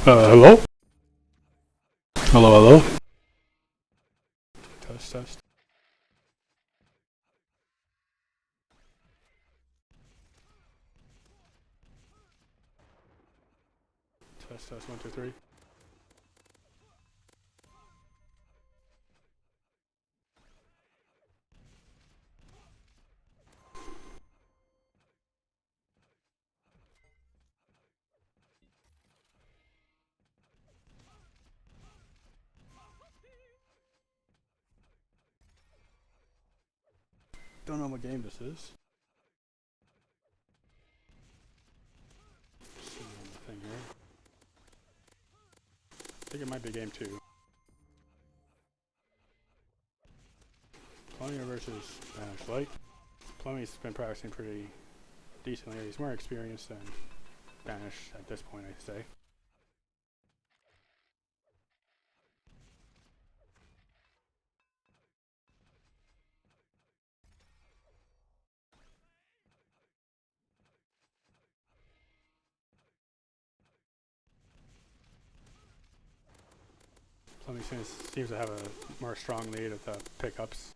Hello? Hello? Test. Test, 1, 2, 3. Don't know what game this is. Let's see on the thing here. I think it might be game 2. Plumbing versus Spanish Light. Plumbing's been practicing pretty decently. He's more experienced than Spanish at this point, I'd say. Plumbing seems to have a more strong lead at the pickups.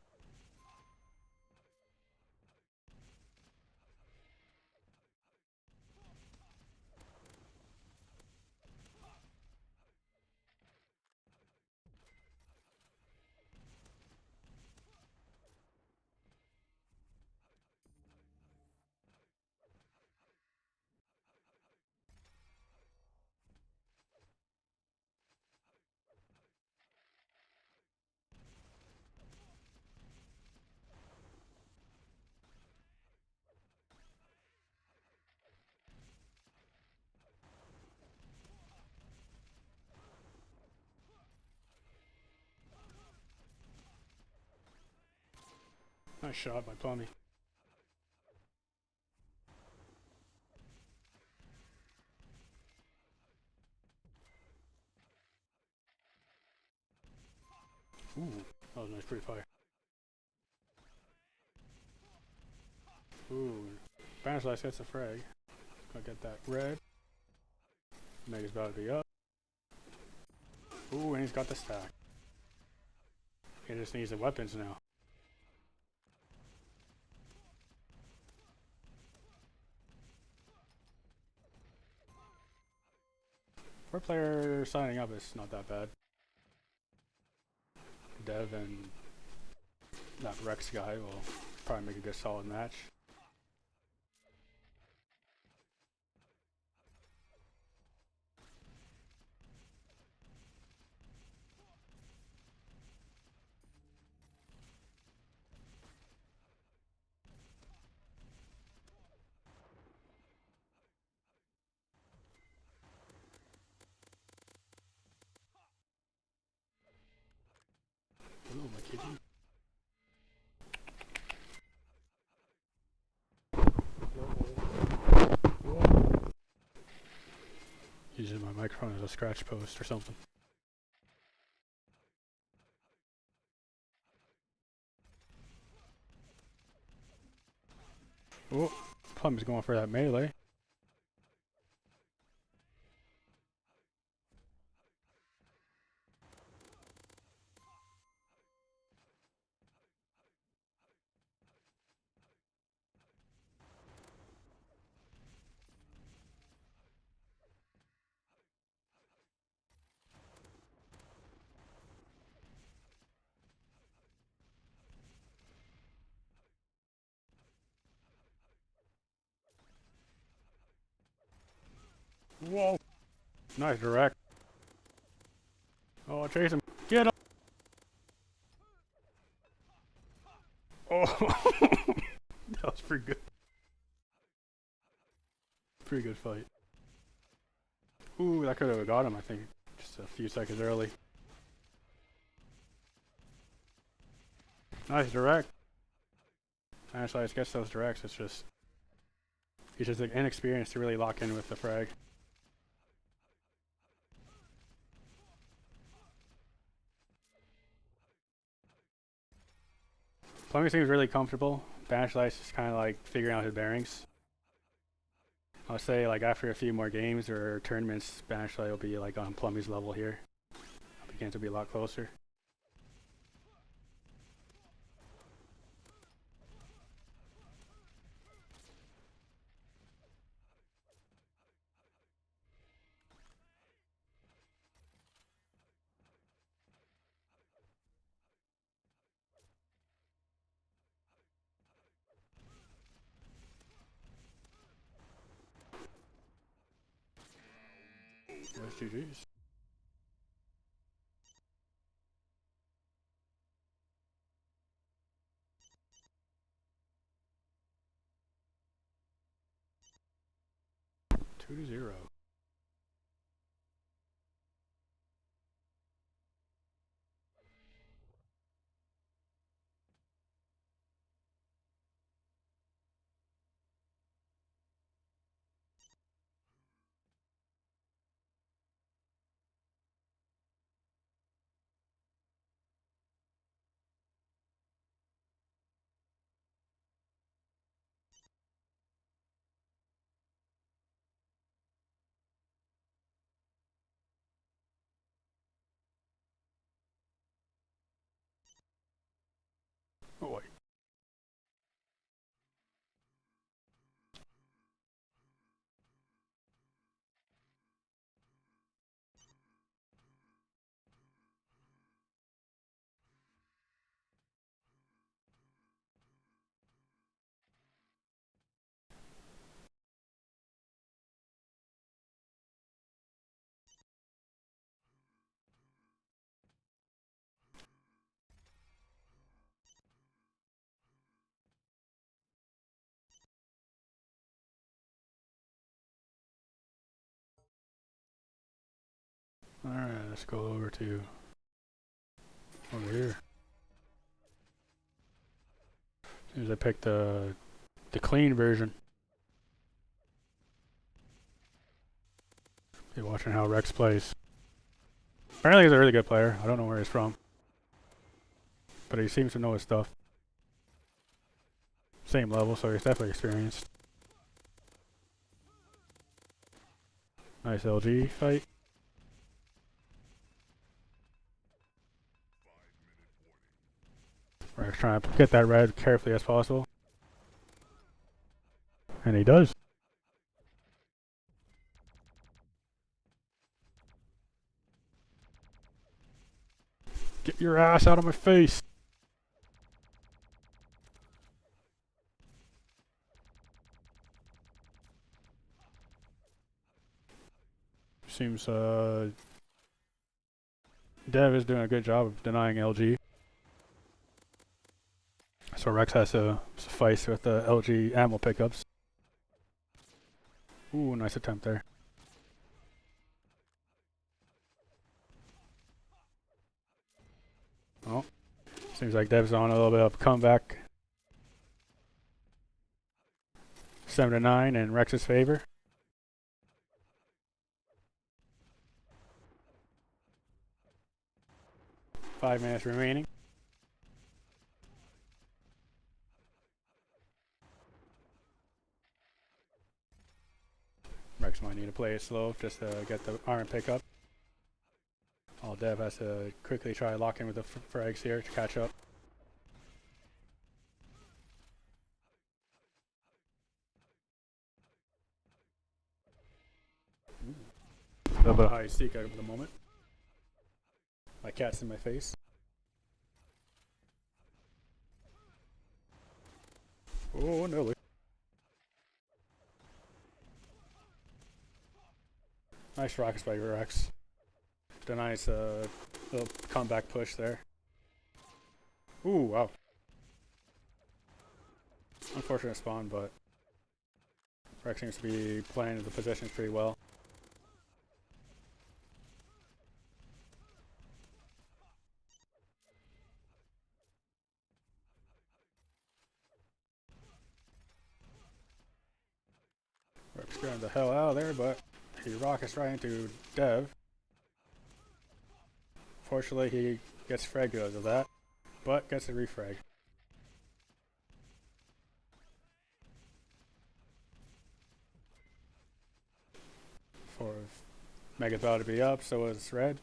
Nice shot by Plumbing. Ooh, that was nice pre-fire. Ooh, Spanish Light gets a frag. Gonna get that red. Mega's about to be up. Ooh, and he's got the stack. He just needs the weapons now. For a player signing up, it's not that bad. Dev and that Rex guy will probably make a good solid match. Hello, my kitty. Using my microphone as a scratch post or something. Oh, Plum's going for that melee. Whoa! Nice direct. Oh, chase him. Get him! Oh! That was pretty good. Pretty good fight. Ooh, that could have got him, I think. Just a few seconds early. Nice direct. Spanish Light gets those directs, it's just... He's just inexperienced to really lock in with the frag. Plumbing seems really comfortable. Spanish Light's just kind of like figuring out his bearings. I'll say like after a few more games or tournaments, eventually will be like on Plummy's level here. Begin to be a lot closer. That's GG's. Two to 0. Oh wait. Alright, let's go over to over here. As soon as I pick the clean version. Be watching how Rex plays. Apparently he's a really good player. I don't know where he's from. But he seems to know his stuff. Same level, so he's definitely experienced. Nice LG fight. Rex trying to get that red carefully as possible. And he does. Get your ass out of my face. Seems Dev is doing a good job of denying LG. So Rex has to suffice with the LG ammo pickups. Ooh, nice attempt there. Oh, seems like Dev's on a little bit of a comeback. 7-9 in Rex's favor. Five minutes remaining. Rex might need to play it slow just to get the iron pickup. All Dev has to quickly try lock in with the frags here to catch up. A little bit of high seek at the moment. My cat's in my face. Oh no. Nice rockets by Rex. Denies a little comeback push there. Ooh, wow. Unfortunate spawn, but Rex seems to be playing the positions pretty well. Rex getting the hell out of there, but he rockets right into Dev. Fortunately, he gets fragged because of that, but gets a refrag. For Mega's about to be up, so is red.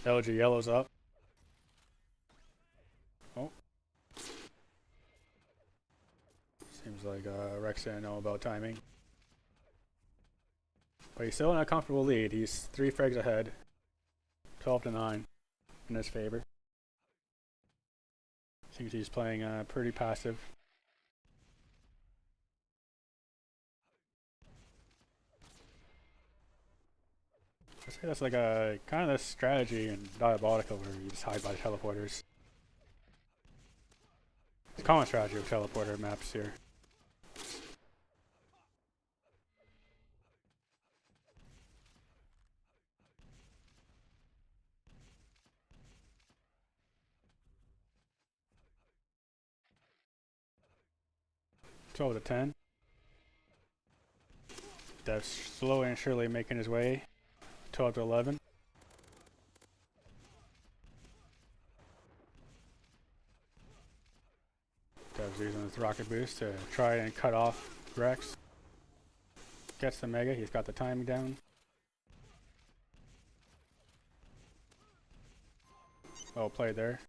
LG yellow's up. Oh. Seems like Rex didn't know about timing. But he's still in a comfortable lead. He's 3 frags ahead. 12-9 in his favor. Seems he's playing pretty passive. I say that's like a kind of the strategy in Diabolical where you just hide by the teleporters. It's a common strategy of teleporter maps here. Twelve to 10. Dev's slowly and surely making his way. 12 to 11. Dev's using his rocket boost to try and cut off Rex. Gets the Mega. He's got the timing down. Well played there.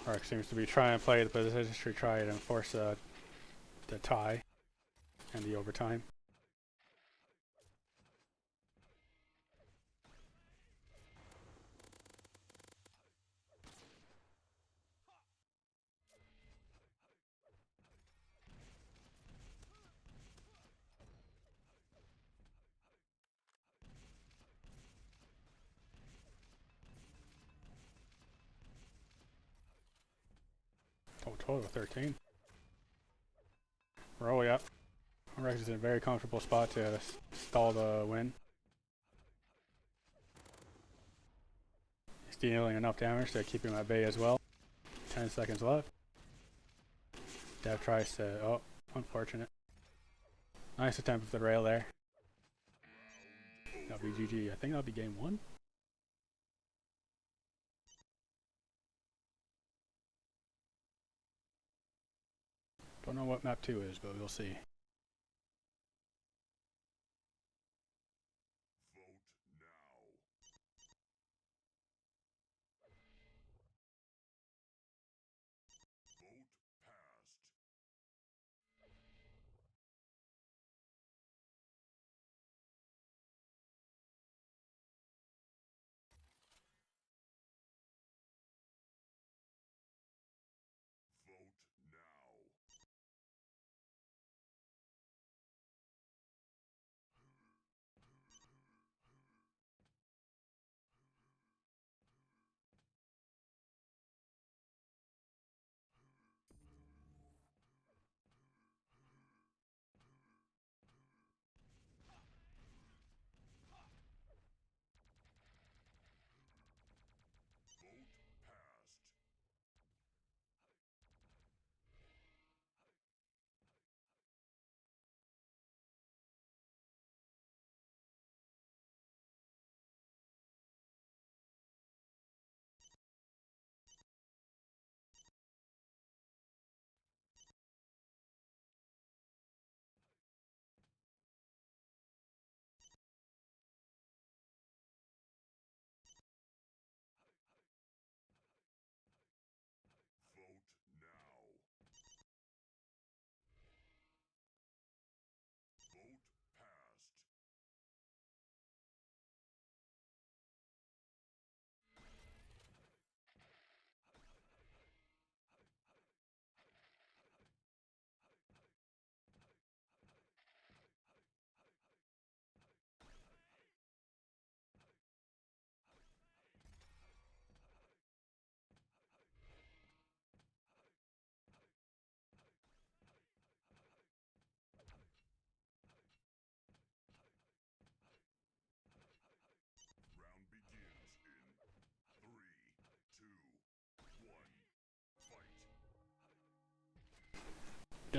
Rex seems to be trying to play the position to try and enforce the tie and the overtime. Oh, total of 13. We're all the way up. Rex is in a very comfortable spot to stall the win. He's dealing enough damage to keep him at bay as well. 10 seconds left. Dev tries to... Oh, unfortunate. Nice attempt with the rail there. That'll be GG. I think that'll be game 1. Don't know what map 2 is, but we'll see.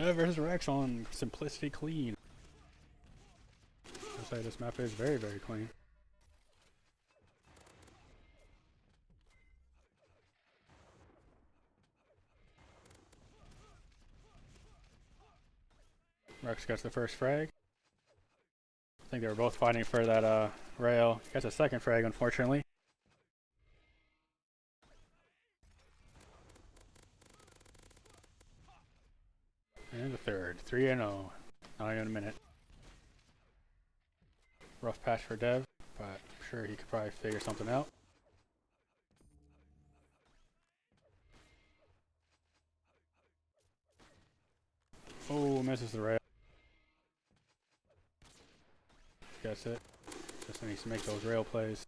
Dev versus Rex on Simplicity Clean. I'll say this map is very, very clean. Rex gets the first frag. I think they were both fighting for that rail. Gets a second frag, unfortunately. And the third. 3-0. Not even a minute. Rough patch for Dev, but I'm sure he could probably figure something out. Oh, misses the rail. Gets it. Just needs to make those rail plays.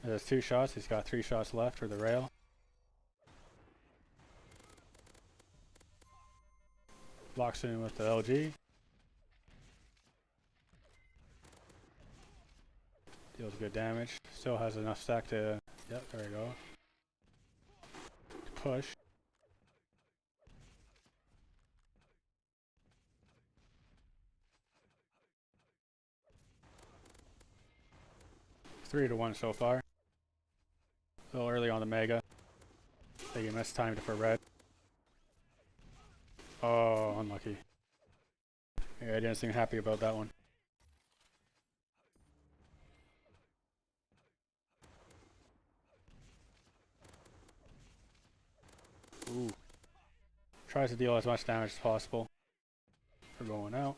There's 2 shots. He's got 3 shots left for the rail. Locks in with the LG. Deals good damage. Still has enough stack to... Yep, there we go. Push. Three to 1 so far. A little early on the Mega. I think he mistimed it for red. Oh, unlucky. Yeah, I didn't seem happy about that one. Ooh. Tries to deal as much damage as possible for going out.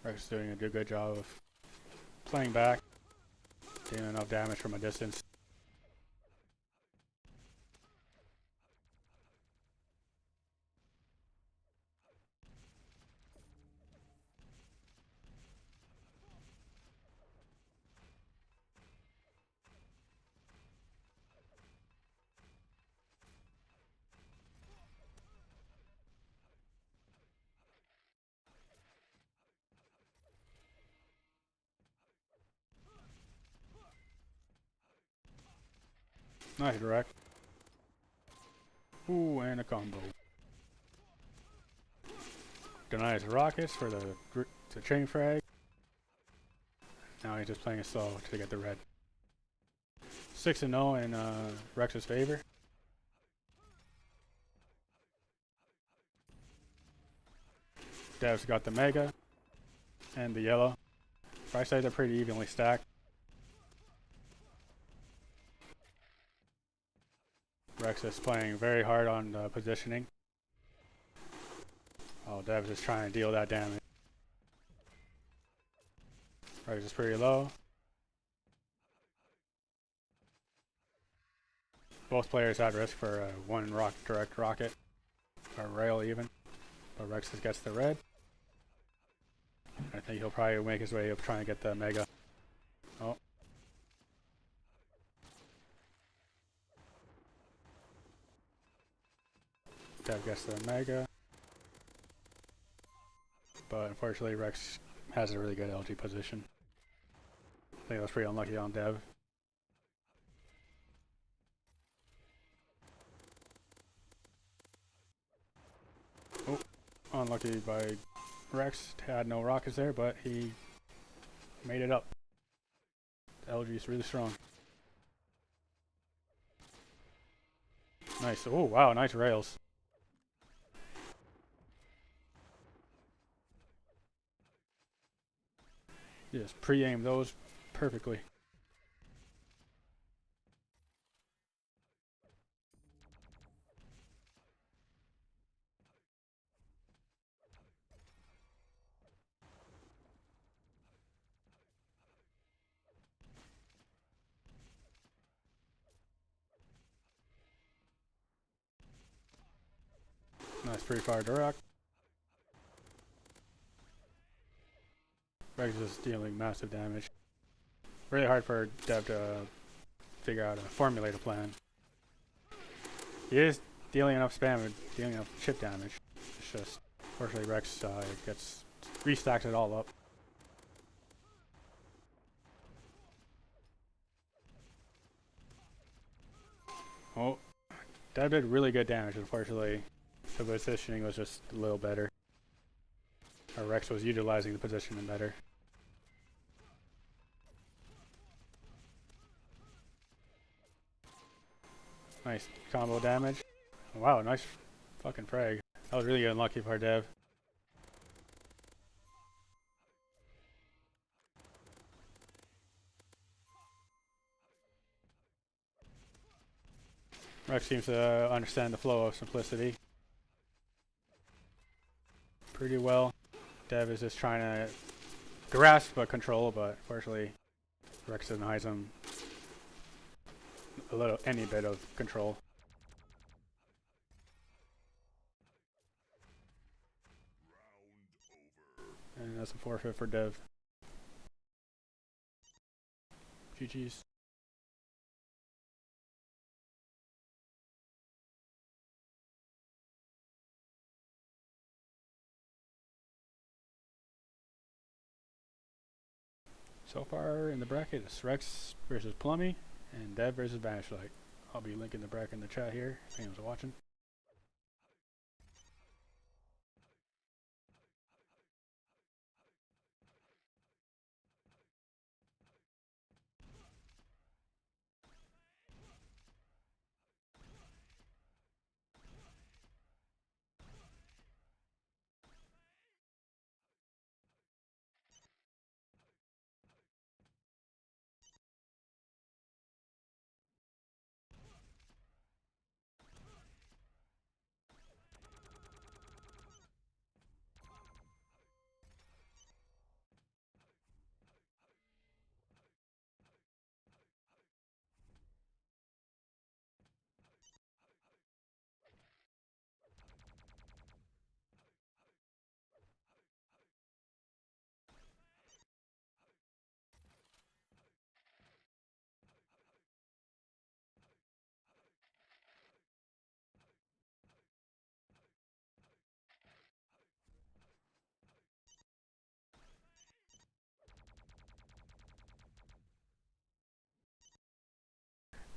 Rex is doing a good job of playing back, dealing enough damage from a distance. Nice direct. Ooh, and a combo. Denies rockets for the chain frag. Now he's just playing it slow to get the red. 6-0 in Rex's favor. Dev's got the Mega and the yellow. Right sides are pretty evenly stacked. Rex is playing very hard on positioning. Oh, Dev's just trying to deal that damage. Rex is pretty low. Both players at risk for one direct rocket, or rail even. But Rex just gets the red. I think he'll probably make his way up trying to get the Mega. Oh. Dev gets the Mega. But unfortunately Rex has a really good LG position. I think that was pretty unlucky on Dev. Oh, unlucky by Rex. Had no rockets there, but he made it up. The LG is really strong. Nice. Oh, wow, nice rails. Just pre-aim those perfectly. Nice pre-fire direct. Rex is dealing massive damage. Really hard for Dev to figure out formulate a plan. He is dealing enough spam and dealing enough chip damage. It's just Fortunately, Rex gets restacks it all up. Oh, that did really good damage. Unfortunately, the positioning was just a little better. Or Rex was utilizing the positioning better. Nice combo damage. Wow, nice fucking frag. That was really unlucky for our dev. Rex seems to understand the flow of simplicity pretty well. Dev is just trying to grasp but control, but fortunately Rex denies him any bit of control. And that's a forfeit for Dev. GG's. So far in the bracket, it's Rex versus Plummy and Dev versus Banishlight. I'll be linking the bracket in the chat here if anyone's watching.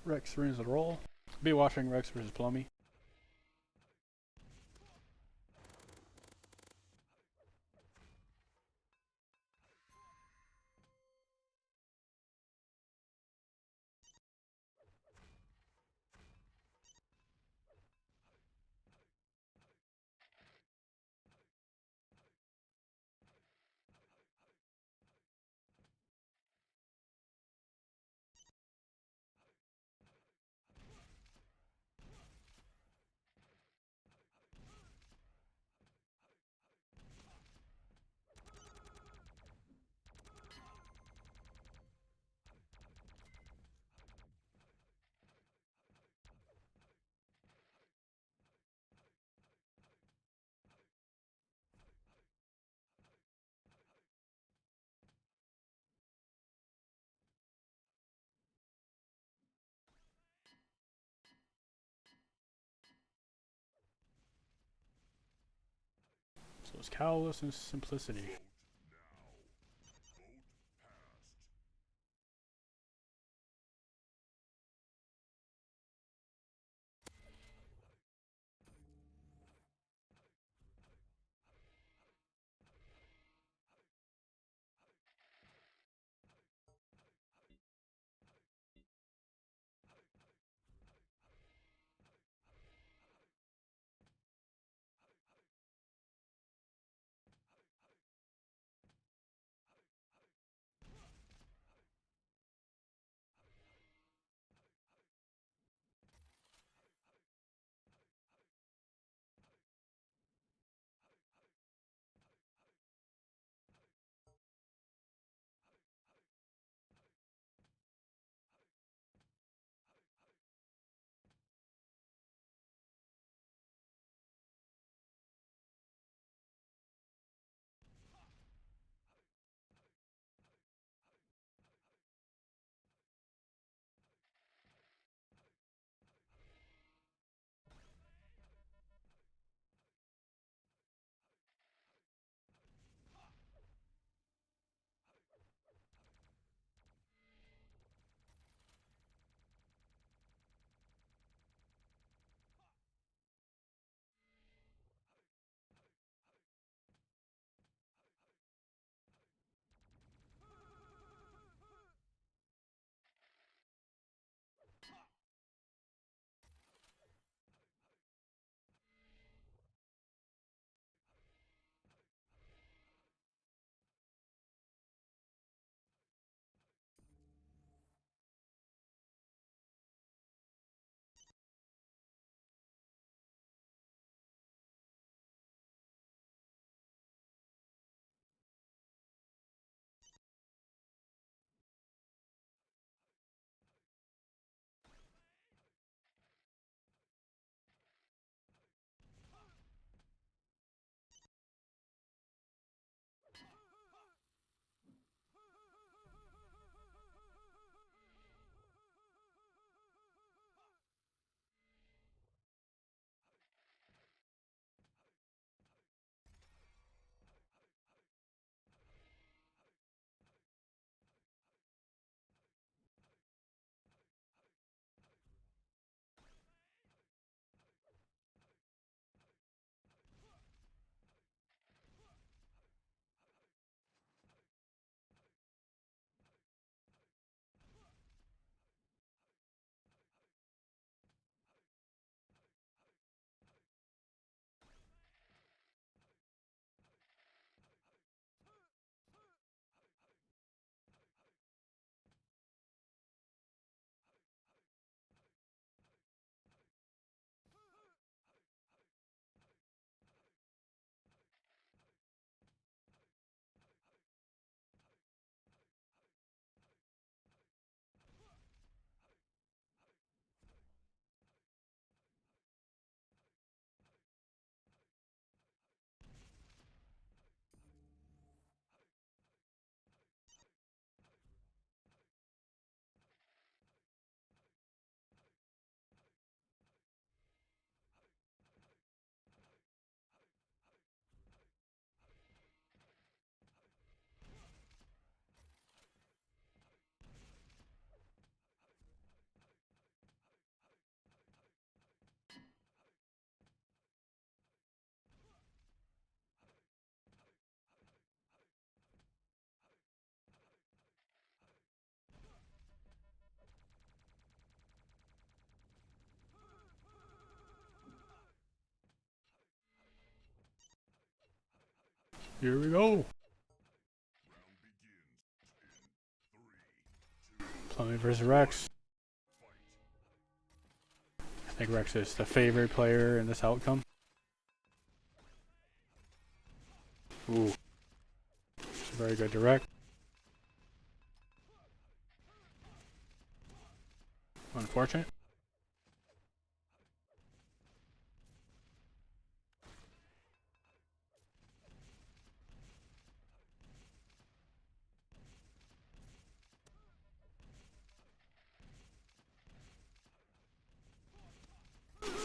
Rex wins the roll. Be watching Rex versus Plummy. So it's Cowless and Simplicity. Here we go. Plummy versus Rex. I think Rex is the favorite player in this outcome. Ooh. It's a very good direct. Unfortunate.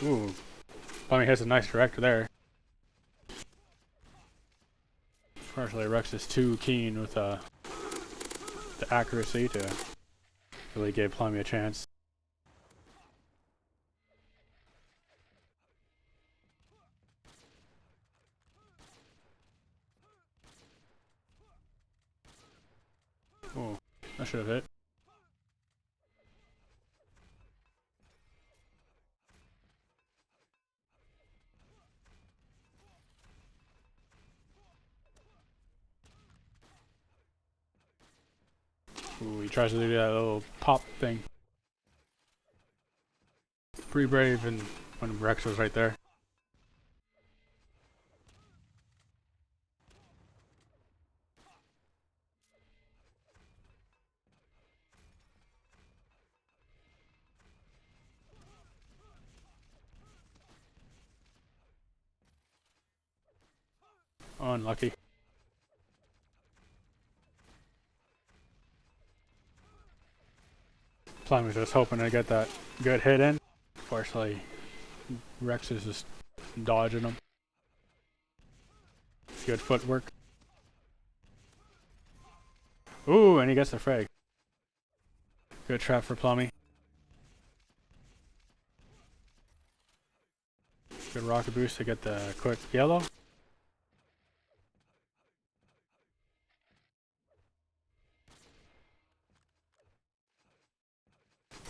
Ooh. Plummy hits a nice director there. Unfortunately, Rex is too keen with the accuracy to really give Plummy a chance. Oh, that should have hit. Ooh, he tries to do that little pop thing. Pretty brave, and when Rex was right there. Unlucky. Plum was just hoping to get that good hit in. Unfortunately, Rex is just dodging him. Good footwork. Ooh, and he gets the frag. Good trap for Plummy. Good rocket boost to get the quick yellow.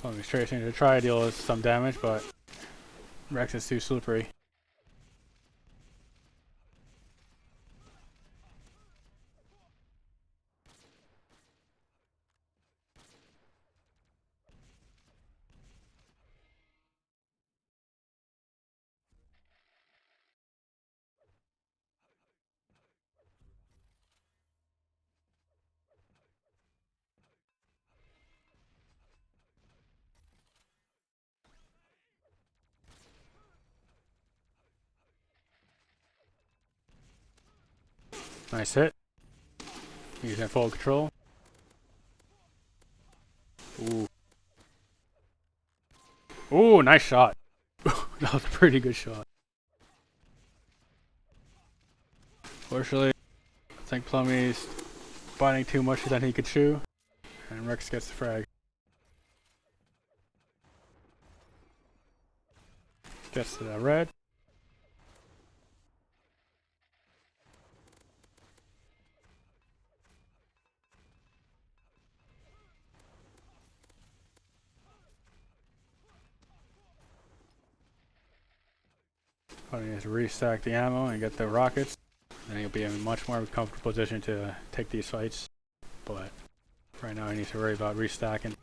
Plummy's tracing to try to deal some damage, but Rex is too slippery. Nice hit. He's in full control. Ooh. Ooh, nice shot. That was a pretty good shot. Fortunately, I think Plummy's biting too much than he could chew, and Rex gets the frag. Gets to the red. Plummy has to restack the ammo and get the rockets. Then he'll be in a much more comfortable position to take these fights. But right now he needs to worry about restacking.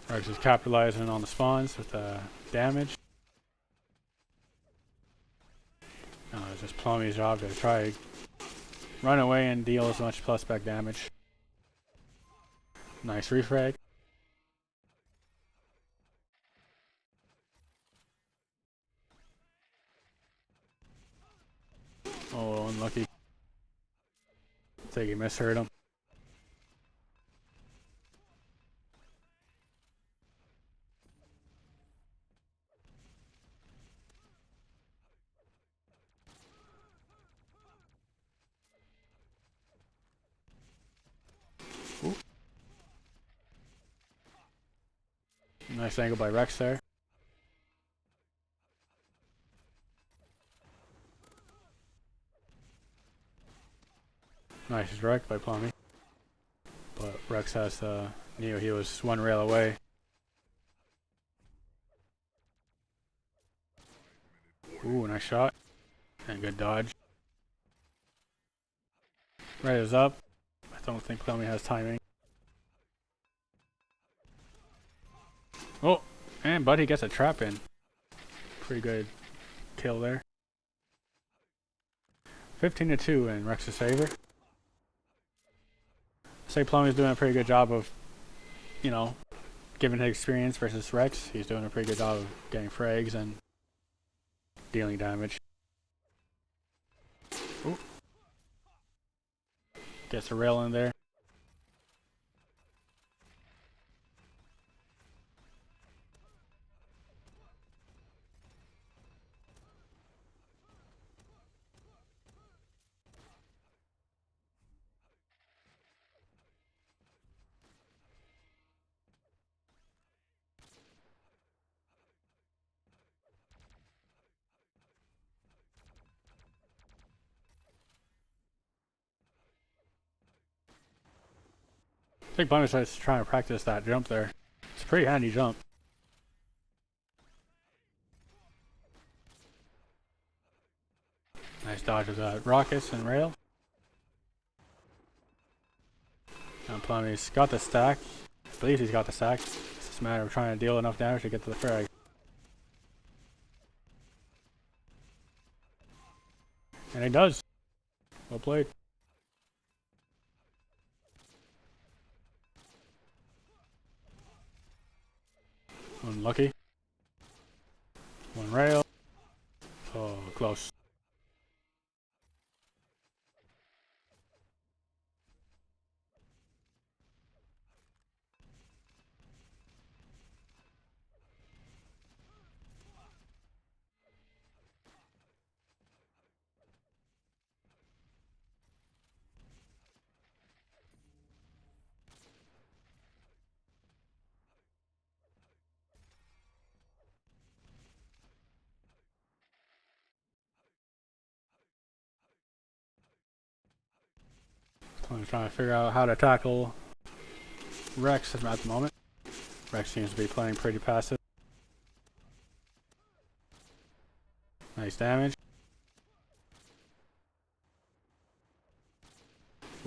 Rex is capitalizing on the spawns with damage. Now it's just Plummy's job to try run away and deal as much plus spec damage. Nice refrag. Oh, unlucky. I think he misheard him. Ooh. Nice angle by Rex there. Nice direct by Plummy. But Rex has Neo. He was one rail away. Ooh, nice shot. And good dodge. Red is up. I don't think Clemmy has timing. Oh, and Buddy gets a trap in. Pretty good kill there. 15-2 in Rex's favor. I say Plummy's doing a pretty good job of, you know, given his experience versus Rex. He's doing a pretty good job of getting frags and dealing damage. Ooh. Gets a rail in there. I think Plummy's just trying to practice that jump there. It's a pretty handy jump. Nice dodge of that rockets and rail. Now Plummy's got the stack. I believe he's got the stack. It's just a matter of trying to deal enough damage to get to the frag. And he does. Well played. Unlucky. One rail. Oh, close. I'm trying to figure out how to tackle Rex at the moment. Rex seems to be playing pretty passive. Nice damage.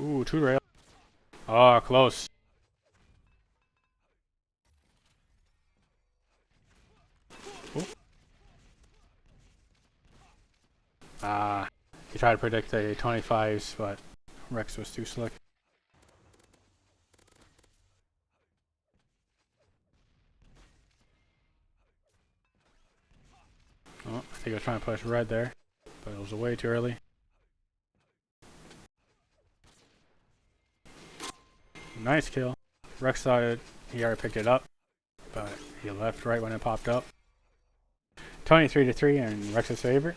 Ooh, two rail. Oh, close. Ooh. Ah, he tried to predict a 25s, but Rex was too slick. Oh, I think I was trying to push red there, but it was way too early. Nice kill. Rex thought he already picked it up, but he left right when it popped up. 23-3 in Rex's favor.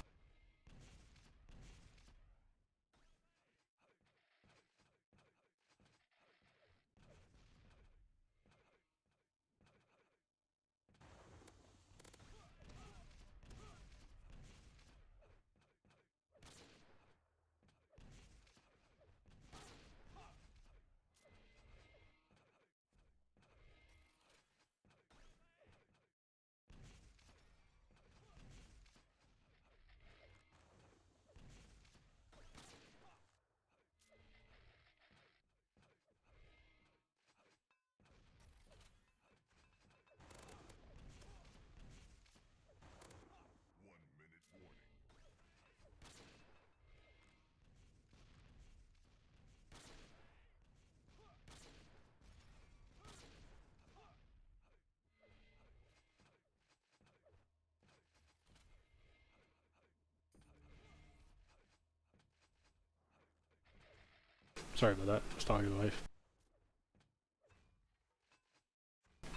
Sorry about that. I was talking to the wife.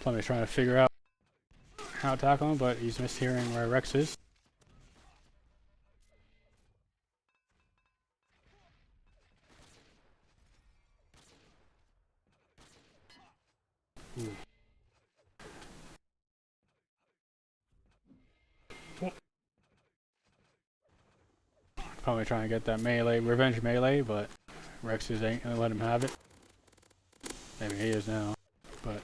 Plummy's trying to figure out how to tackle him, but he's mishearing where Rex is. Ooh. Oh. Probably trying to get that melee, revenge melee, but Rex ain't gonna let him have it. Maybe he is now, but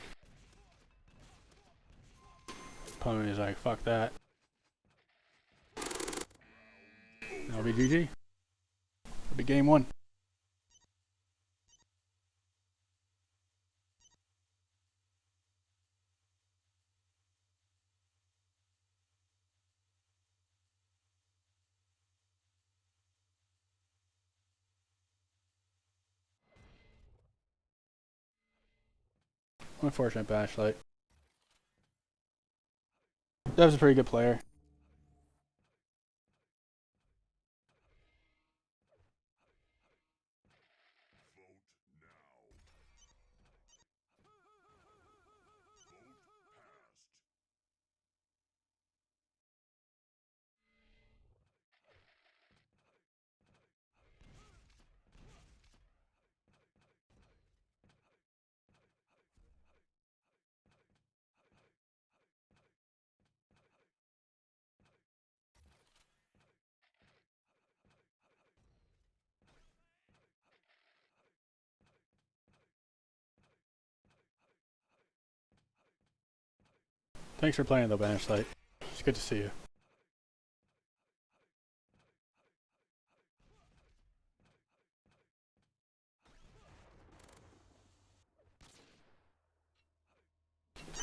Plummy is like, fuck that. That'll be GG. It'll be game 1. Unfortunate Bashlight. That was a pretty good player. Thanks for playing though, Bashlight. It's good to see you.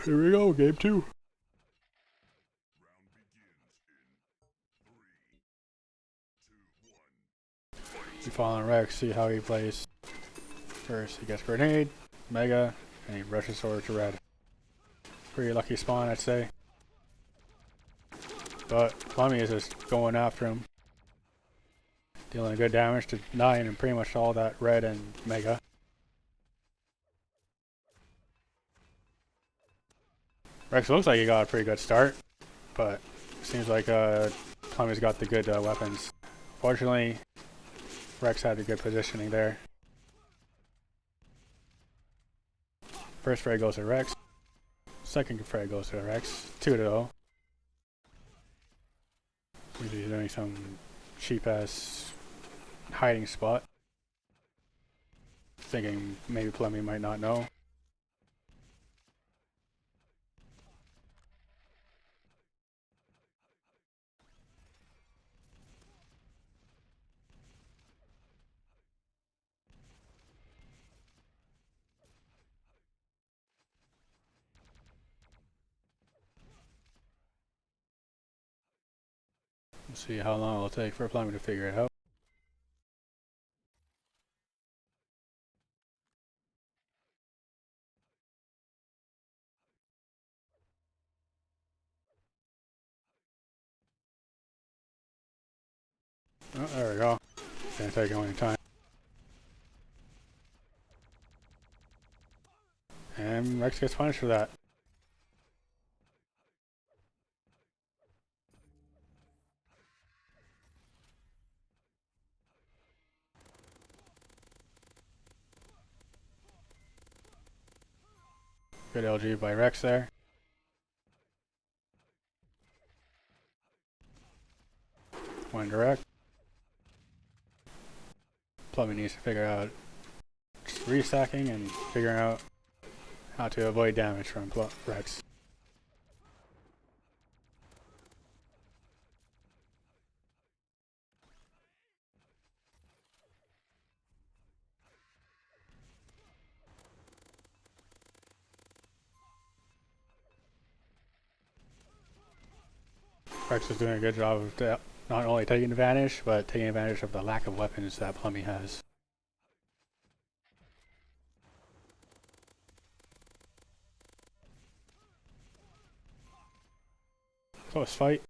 Here we go, game 2. We follow on Rex, see how he plays. First, he gets grenade, mega, and he rushes forward to red. Pretty lucky spawn, I'd say. But Plummy is just going after him, dealing good damage to 9 and pretty much all that red and mega. Rex looks like he got a pretty good start, but seems like Plummy's got the good weapons. Fortunately, Rex had a good positioning there. First frag goes to Rex. Second frag goes to Rex. 2-0. He's doing some cheap ass hiding spot. Thinking maybe Plummy might not know. We'll see how long it'll take for Plummy to figure it out. Oh, there we go. Didn't take any time. And Rex gets punished for that. Good LG by Rex there. One direct. Plummy needs to figure out just restacking and figuring out how to avoid damage from Rex. Rex is doing a good job of not only taking advantage, but taking advantage of the lack of weapons that Plummy has. Close fight.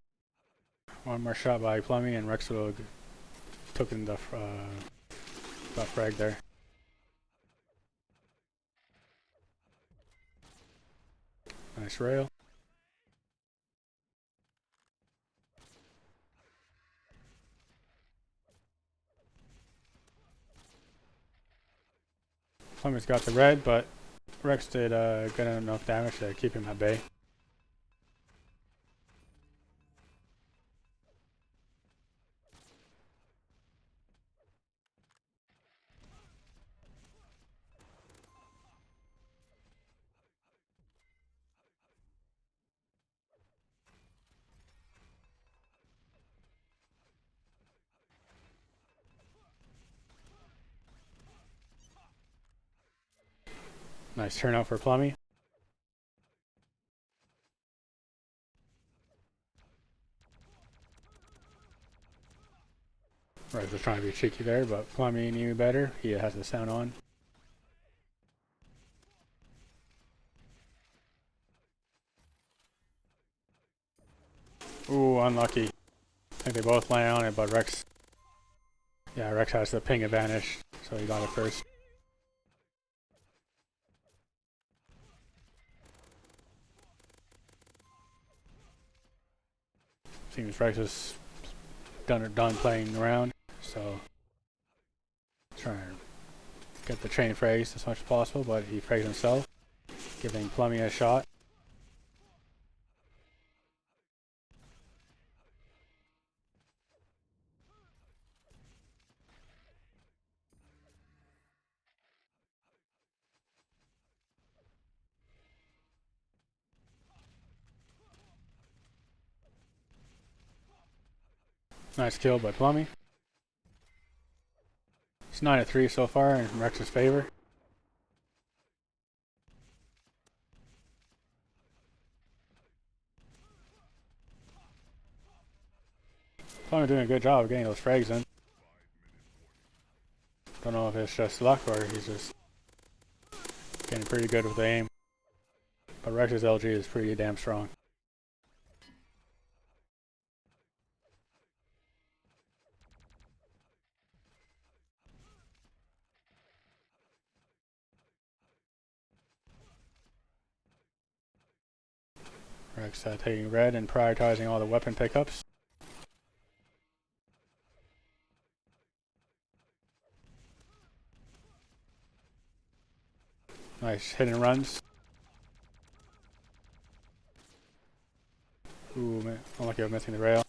One more shot by Plummy and Rex will took in the frag there. Nice rail. Plummy's got the red, but Rex did good enough damage to keep him at bay. Nice turnout for Plummy. Rex was trying to be cheeky there, but Plummy knew better. He has the sound on. Ooh, unlucky. I think they both land on it, but Rex... Yeah, Rex has the ping advantage, so he got it first. Seems Rex is done playing around, so... Trying to get the chain phrase as much as possible, but he phrased himself, giving Plummy a shot. Nice kill by Plummy. It's 9-3 so far in Rex's favor. Plummy doing a good job of getting those frags in. Don't know if it's just luck or he's just getting pretty good with the aim. But Rex's LG is pretty damn strong. Rex taking red and prioritizing all the weapon pickups. Nice hit and runs. Ooh, man, unlucky of missing the rail.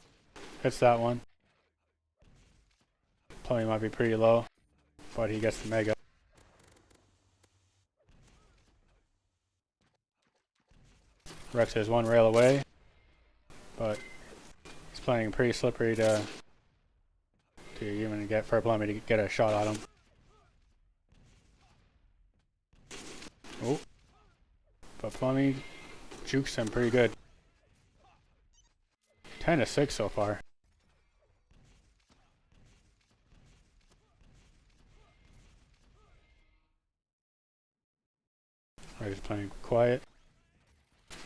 Hits that one. Plummy might be pretty low, but he gets the mega. Rex is one rail away, but he's playing pretty slippery to even get for Plummy to get a shot at him. Oh, but Plummy jukes him pretty good. 10-6 so far. Rex is playing quiet.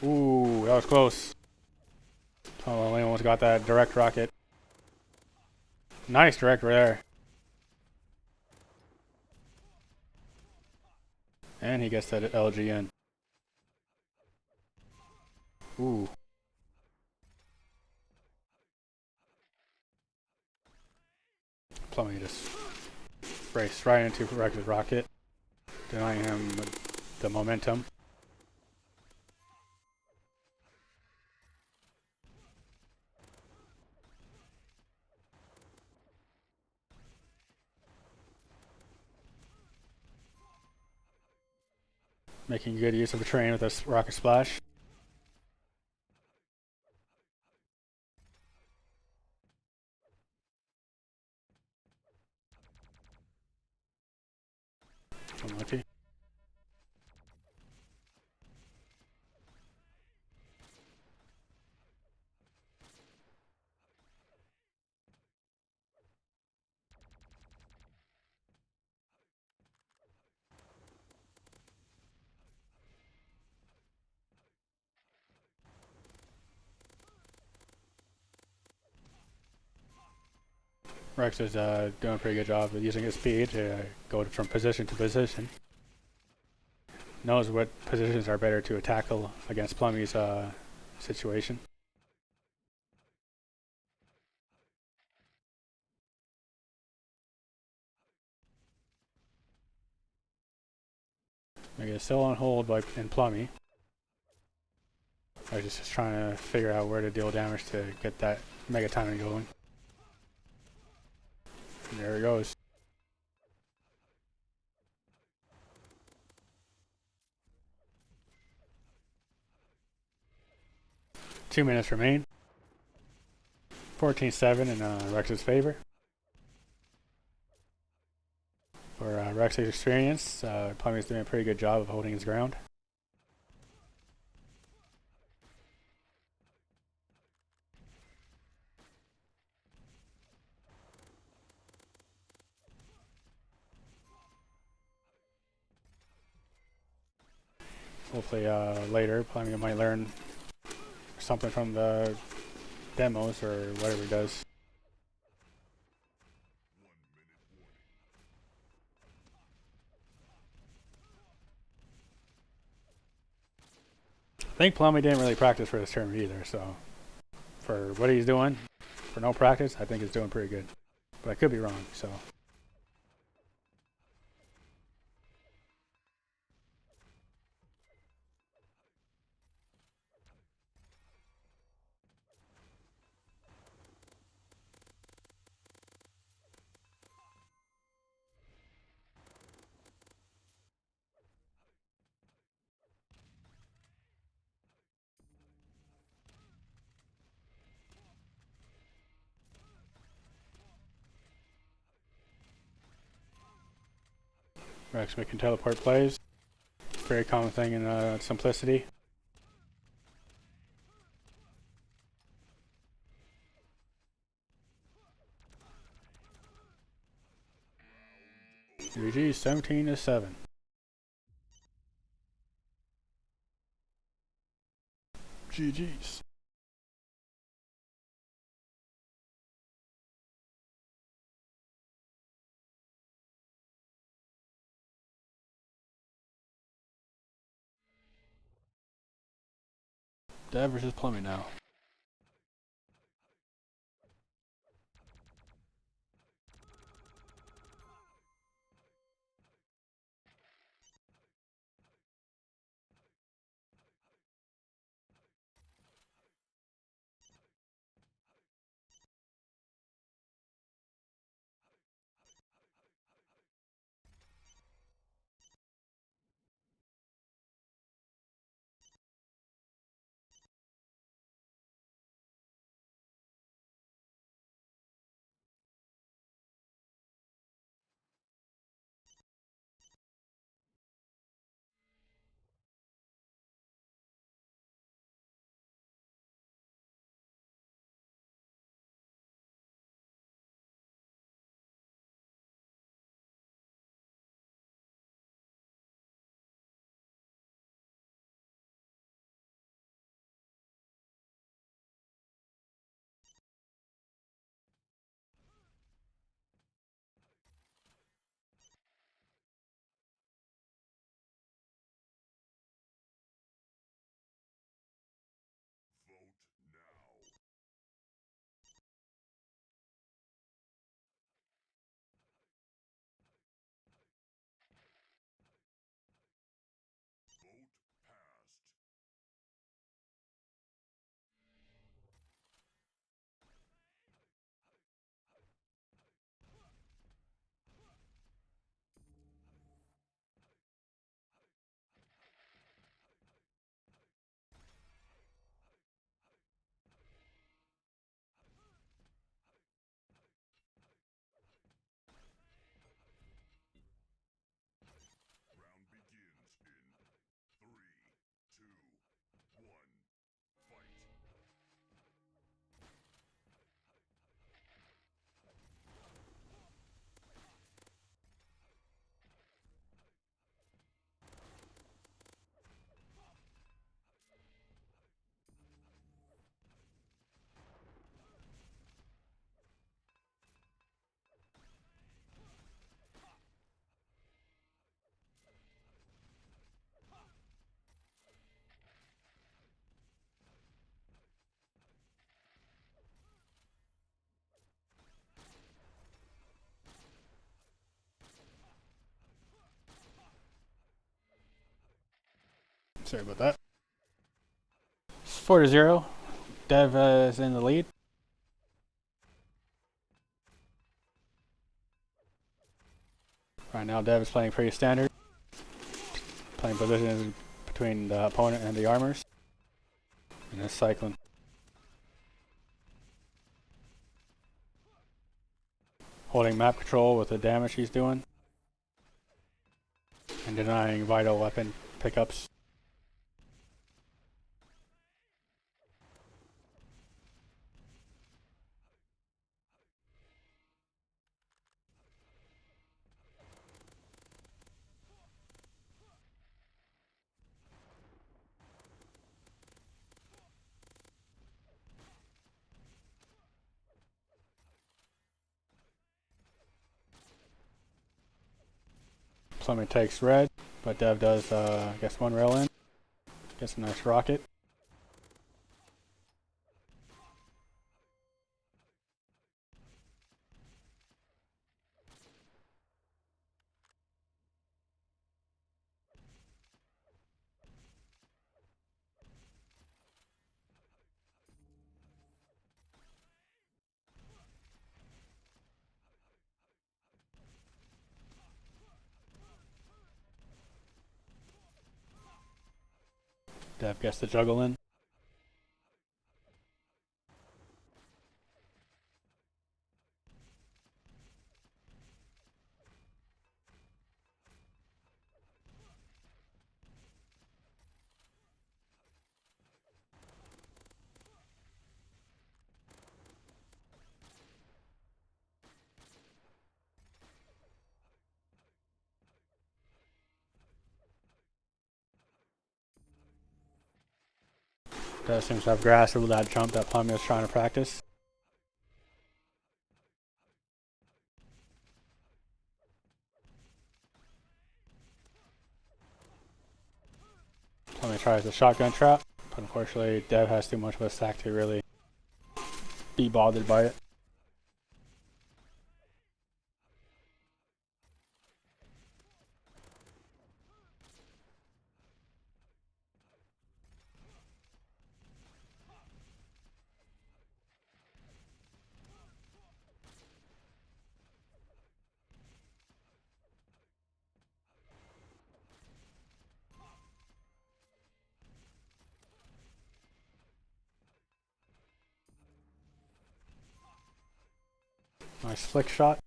Ooh, that was close. Plummy almost got that direct rocket. Nice direct there. And he gets that LG in. Ooh. Plummy just raced right into Rex's rocket, denying him the momentum. Making good use of the terrain with this rocket splash. Unlucky. Rex is doing a pretty good job of using his speed to go from position to position. Knows what positions are better to tackle against Plummy's situation. It's still on hold in Plummy. I was just trying to figure out where to deal damage to get that mega timing going. And there it goes. Two minutes remain. 14-7 in Rex's favor. For Rex's experience, Plumbing's doing a pretty good job of holding his ground. Hopefully later, Plumbing might learn something from the demos or whatever he does. I think Plumlee didn't really practice for this tournament either, so for what he's doing, for no practice, I think he's doing pretty good. But I could be wrong, so. Rex making teleport plays. Very common thing in Simplicity. GG 17-7. GG's. Dev versus Plumbing now. Sorry about that. It's 4-0. Dev is in the lead. Right now, Dev is playing pretty standard. Playing positions between the opponent and the armors. And it's cycling. Holding map control with the damage he's doing. and denying vital weapon pickups. Plummet takes red, but Dev does, I guess, one rail in. Gets a nice rocket. Dev gets the juggle in. Dev seems to have grasped that jump that Plummet was trying to practice. Plummet tries the shotgun trap, but unfortunately Dev has too much of a stack to really be bothered by it. Nice flick shot.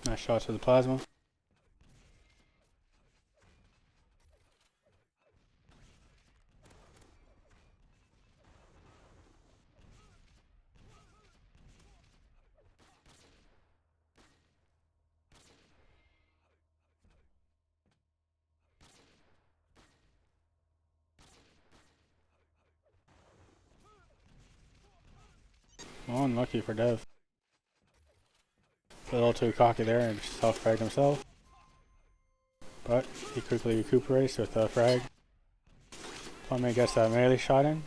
Nice shot to the plasma. Well, unlucky for Dev. A little too cocky there and self-fragged himself. But he quickly recuperates with a frag. Plummet gets a melee shot in,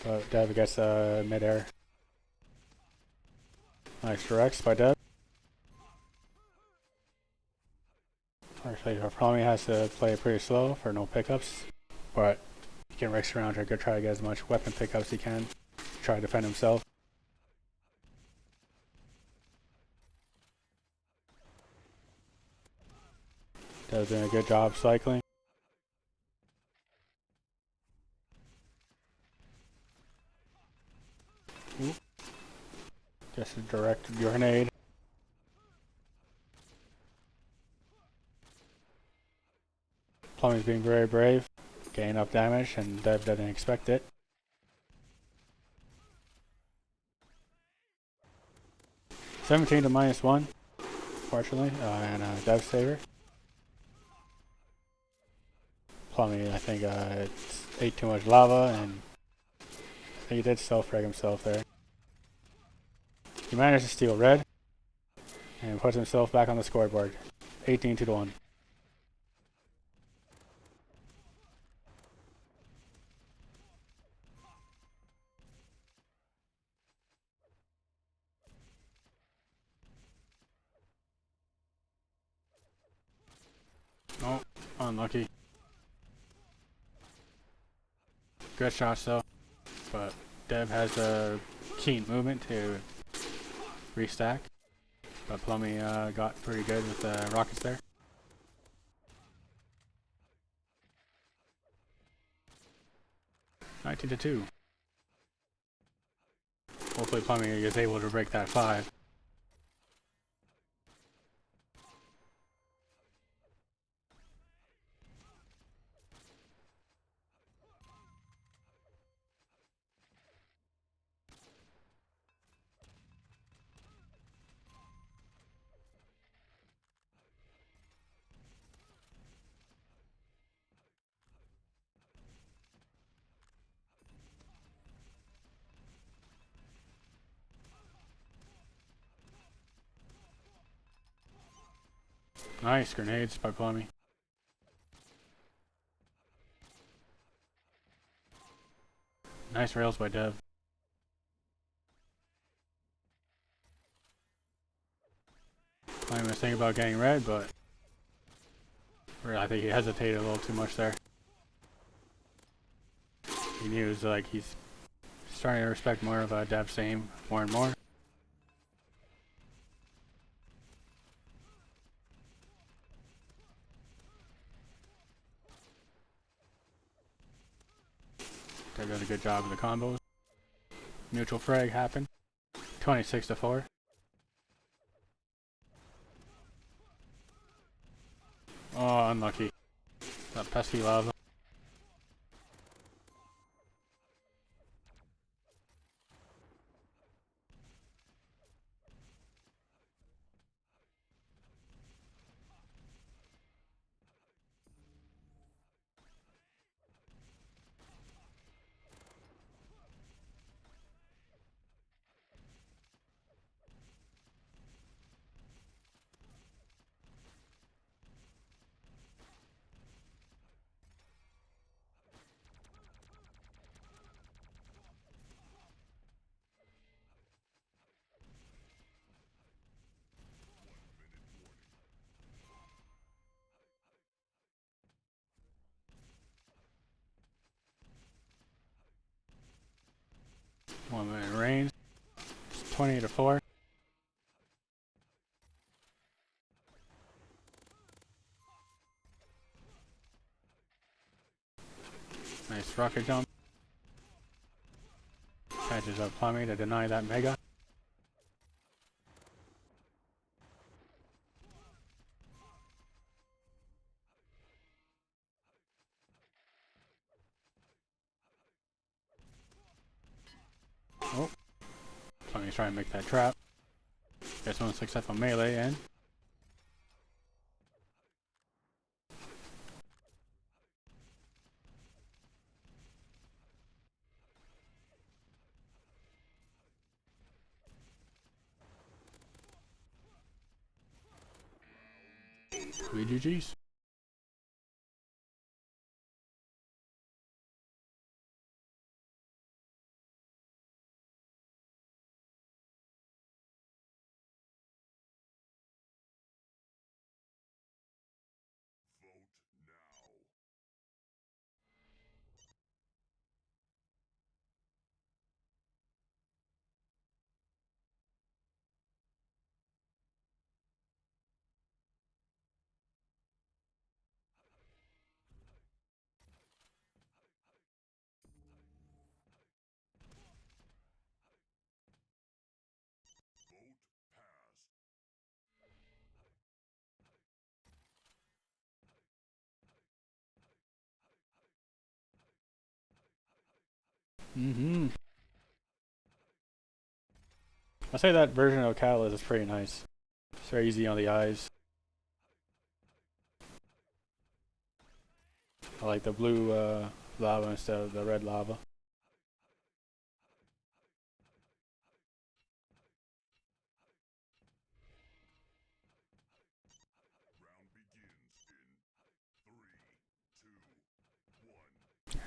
but Dev gets a mid-air. Nice directs by Dev. Actually, Plummet has to play it pretty slow for no pickups, but he can race around here, try to get as much weapon pickups as he can, try to defend himself. Dev's doing a good job cycling. Ooh. Just a direct grenade. Plummet's being very brave, getting enough damage, and Dev didn't expect it. -17 to -1, fortunately, and Dev's favor. Plummet, I think, ate too much lava and He did self-frag himself there. He managed to steal red and puts himself back on the scoreboard. 18-1. Oh, unlucky. Good shots though, but Dev has a keen movement to restack. But Plummy got pretty good with the rockets there. $19-2. Hopefully Plummy is able to break that 5. Nice grenades by Plummy. Nice rails by Dev. Plummy was thinking about getting red, but I think he hesitated a little too much there. He knew it was like he's starting to respect more of Dev's aim more and more. Dev did a good job of the combos. Mutual frag happened. 26-4. Oh, unlucky. That pesky lava. One minute range. 20-4. Nice rocket jump. Catches up Plummy to deny that mega. Oh. Plummy's trying to make that trap. Gets one successful melee in. Three GG's. I say that version of Catalyst is pretty nice. It's very easy on the eyes. I like the blue lava instead of the red lava.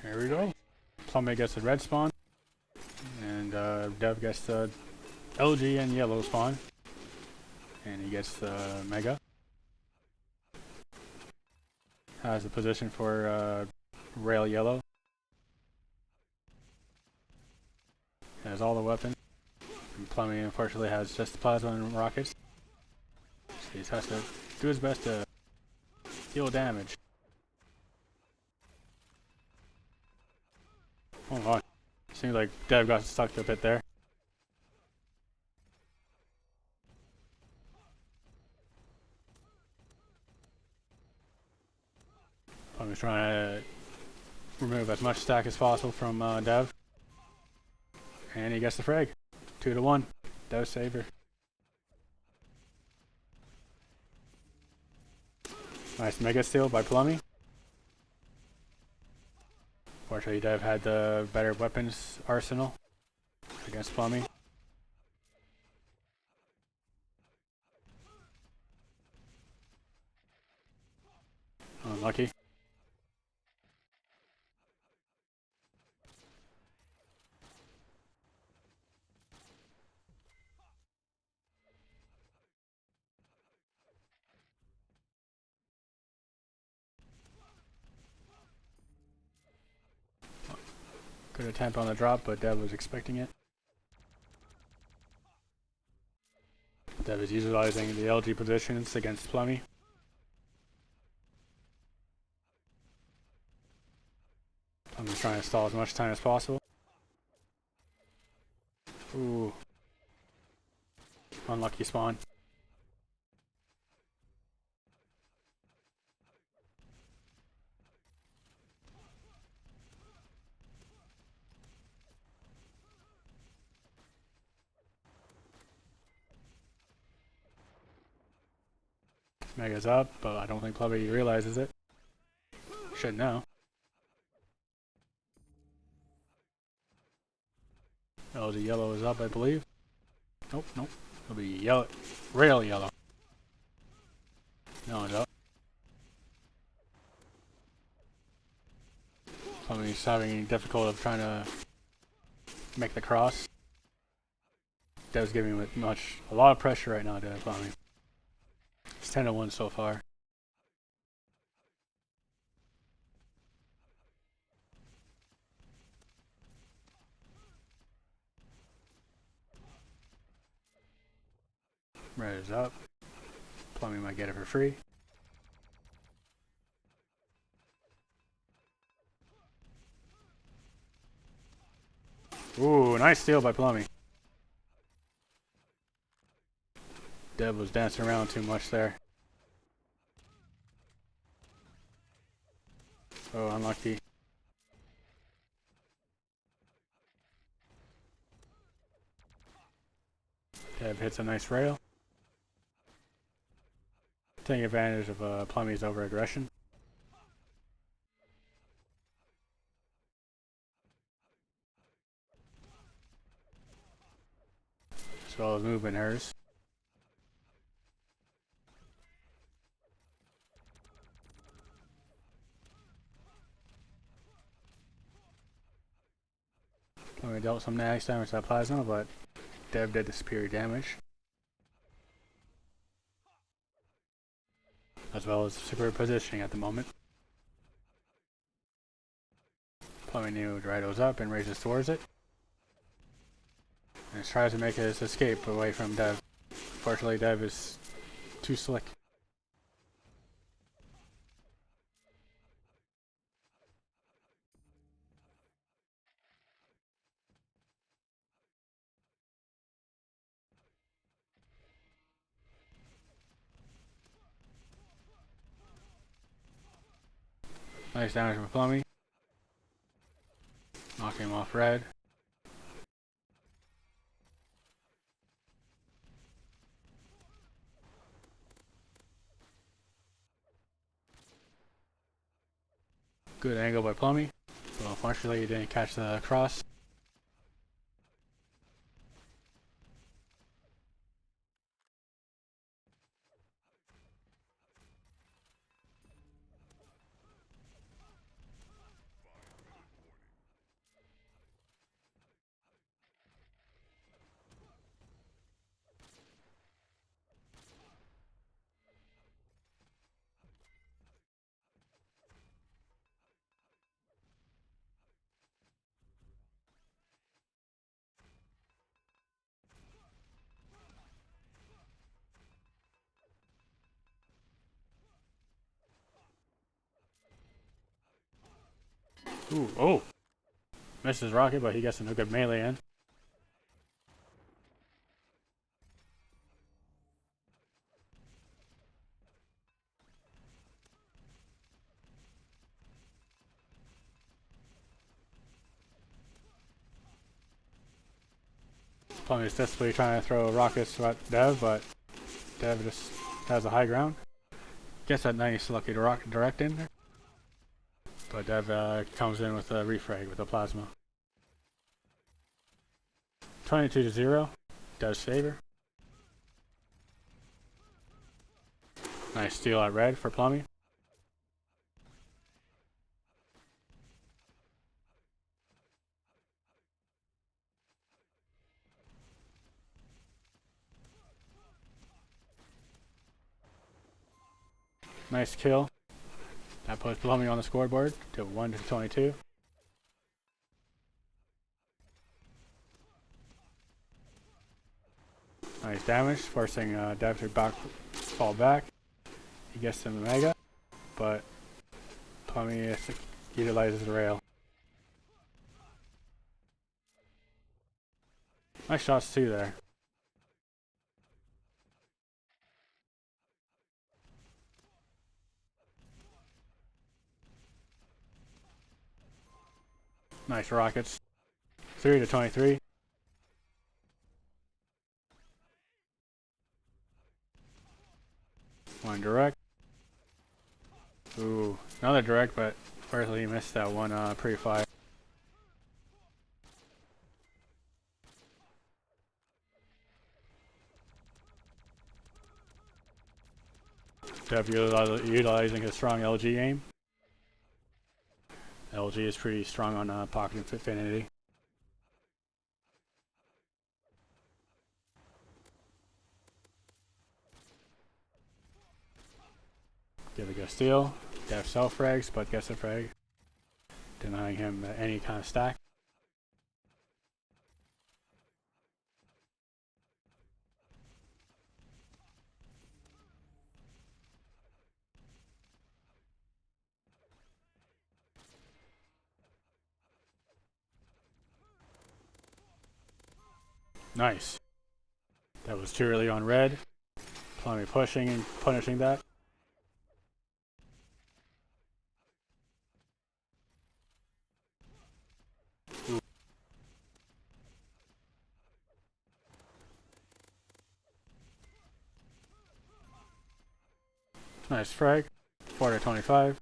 Here we go. Plummet gets the red spawn, and Dev gets the LG and yellow spawn, and he gets the Mega. Has the position for rail yellow. Has all the weapons. And Plummet unfortunately has just the plasma and rockets. So he just has to do his best to deal damage. Oh god. Seems like Dev got stuck a bit there. I'm just trying to remove as much stack as possible from Dev. And he gets the frag. 2-1. Dev saver. Nice mega steal by Plummet. Fortunately, Dev had the better weapons arsenal against Plummet. Unlucky. Good attempt on the drop, but Dev was expecting it. Dev is utilizing the LG positions against Plummet. I'm just trying to stall as much time as possible. Ooh. Unlucky spawn. Mega's up, but I don't think Plummet realizes it. Should know. LG yellow is up, I believe. Nope, nope. It'll be yellow. Rail yellow. No, it's up. Plummet's having difficulty of trying to make the cross. Dev's giving him a lot of pressure right now, Dev Plummet. It's 10-1 so far. Red is up. Plummet might get it for free. Ooh, nice steal by Plummet. Dev was dancing around too much there. Oh, unlucky. Dev hits a nice rail. Taking advantage of Plummet's over-aggression. As well as movement errors. Plummet dealt some nice damage to that plasma, but Dev did the superior damage. As well as superior positioning at the moment. Plummet knew Dorito's up and races towards it. And tries to make his escape away from Dev. Fortunately, Dev is too slick. Nice damage from Plummet. Knocking him off red. Good angle by Plummet. Well, unfortunately, he didn't catch the cross. Ooh, oh! Misses rocket, but he gets a good melee in. Plummy's desperately trying to throw rockets at Dev, but Dev just has a high ground. Gets that nice lucky rocket direct in there. But Dev comes in with a refrag with a plasma. 22-0. Dev's favor. Nice steal at red for Plummy. Nice kill. That puts Plummy on the scoreboard to 1-22. Nice damage, forcing Dev to fall back. He gets some Mega, but Plummy utilizes the rail. Nice shots too there. Nice rockets. 3-23. One direct. Ooh, another direct, but firstly he missed that one pre-fire. Dev utilizing his strong LG aim. LG is pretty strong on pocket infinity. Give a good steal. Dev self frags, but gets a frag, denying him any kind of stack. Nice. That was too early on red. Plummy pushing and punishing that. Ooh. Nice frag. 4-25.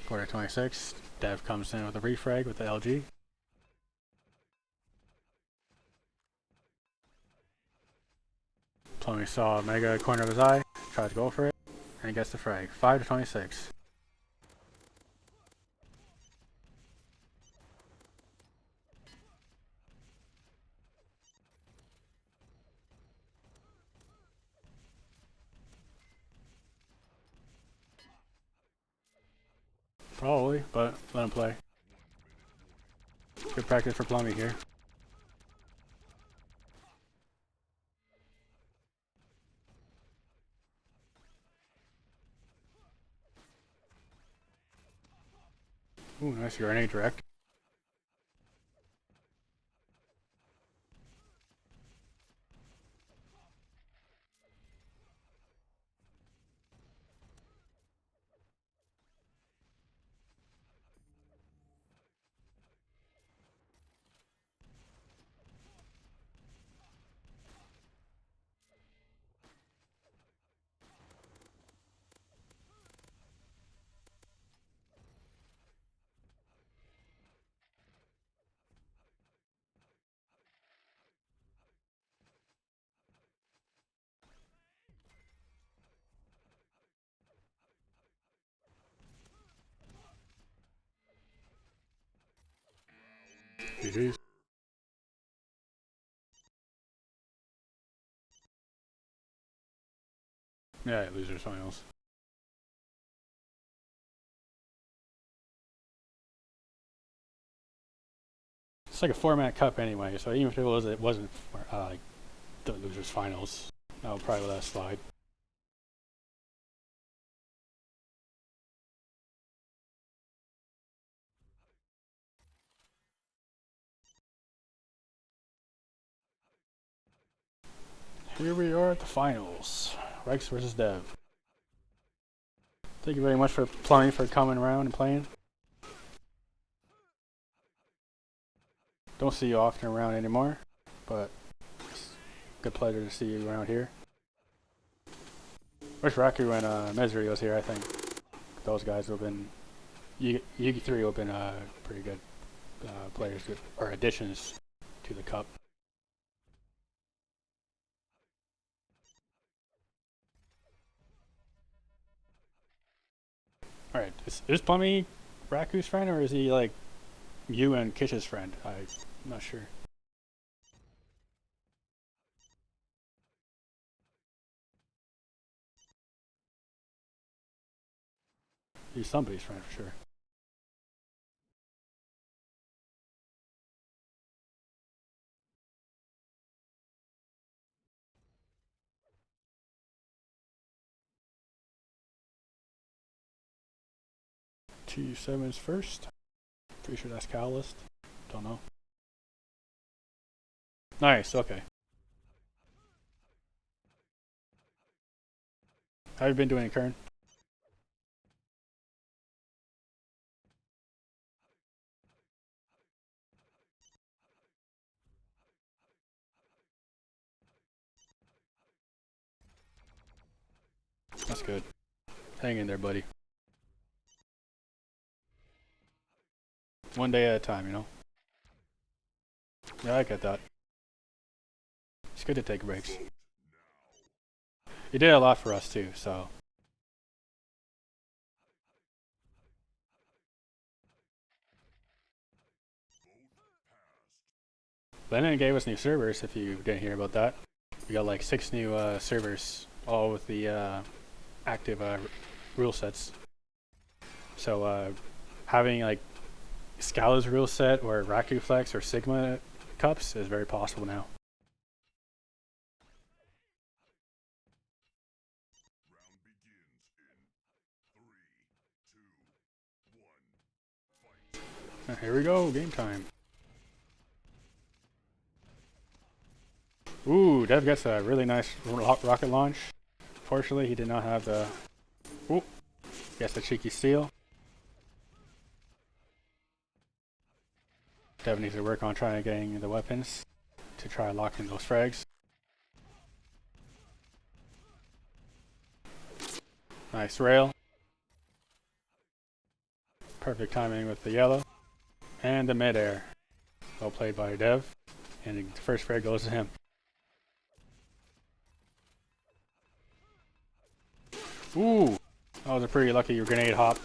4-26. Dev comes in with a refrag with the LG. Plummy saw Mega corner of his eye, tries to go for it, and he gets the frag. 5-26. Probably, but let him play. Good practice for Plummy here. Ooh, nice grenade direct. GG's. Yeah, losers finals. It's like a format cup anyway, so even if it wasn't like the losers finals, that would probably let us slide. Here we are at the finals. Rex versus Dev. Thank you very much for Plumbing for coming around and playing. Don't see you often around anymore, but it's a good pleasure to see you around here. Wish Raku and Misery was here, I think. Those guys would have been... You three would have been pretty good players, or additions to the cup. Alright, is Plummy Raku's friend, or is he like you and Kish's friend? I'm not sure. He's somebody's friend for sure. T7's first. Pretty sure that's Catalyst. Don't know. Nice, okay. How have you been doing, Kern? That's good. Hang in there, buddy. One day at a time, you know? Yeah, I get that. It's good to take breaks. You did a lot for us too, so... Lennon gave us new servers, if you didn't hear about that. We got like 6 new servers, all with the active rule sets. So having like Scala's rule set or Reflex or Sigma cups is very possible now. Here we go, game time. Ooh, Dev gets a really nice rocket launch. Fortunately, he did not have the... Ooh, gets the cheeky steal. Dev needs to work on trying to getting the weapons to try locking those frags. Nice rail. Perfect timing with the yellow. And the mid-air. Well played by Dev. And the first frag goes to him. Ooh! That was a pretty lucky grenade hop.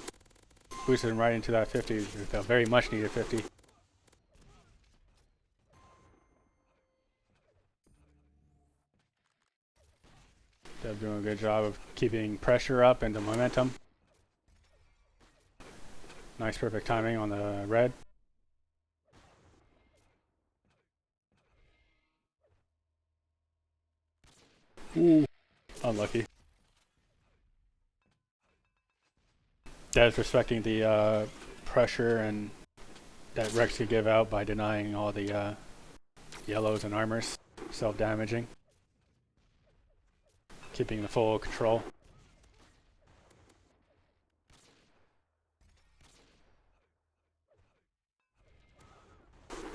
Boosted him right into that 50. A very much needed 50. Dev doing a good job of keeping pressure up and the momentum. Nice perfect timing on the red. Ooh, unlucky. Dev's respecting the pressure and that Rex could give out by denying all the yellows and armors, self-damaging. Keeping the full control.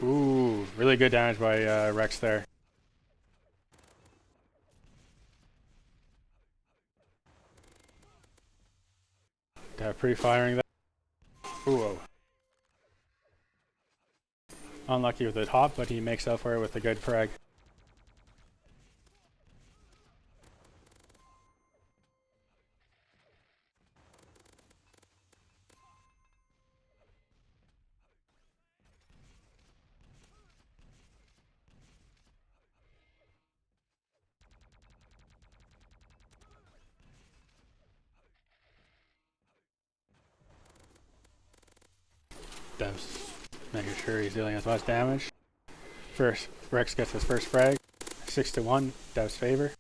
Ooh, really good damage by Rex there. Pre-firing that. Ooh. Unlucky with the hop, but he makes up for it with a good frag. Dev's making sure he's dealing as much damage. First, Rex gets his first frag. 6-1, Dev's favor.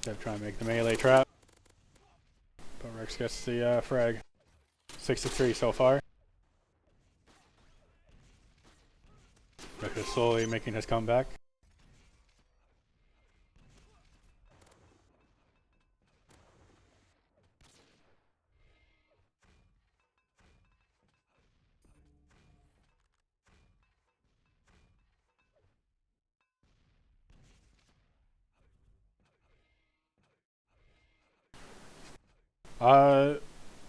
Dev trying to make the melee trap. But Rex gets the frag. 6-3 so far. Rex is slowly making his comeback.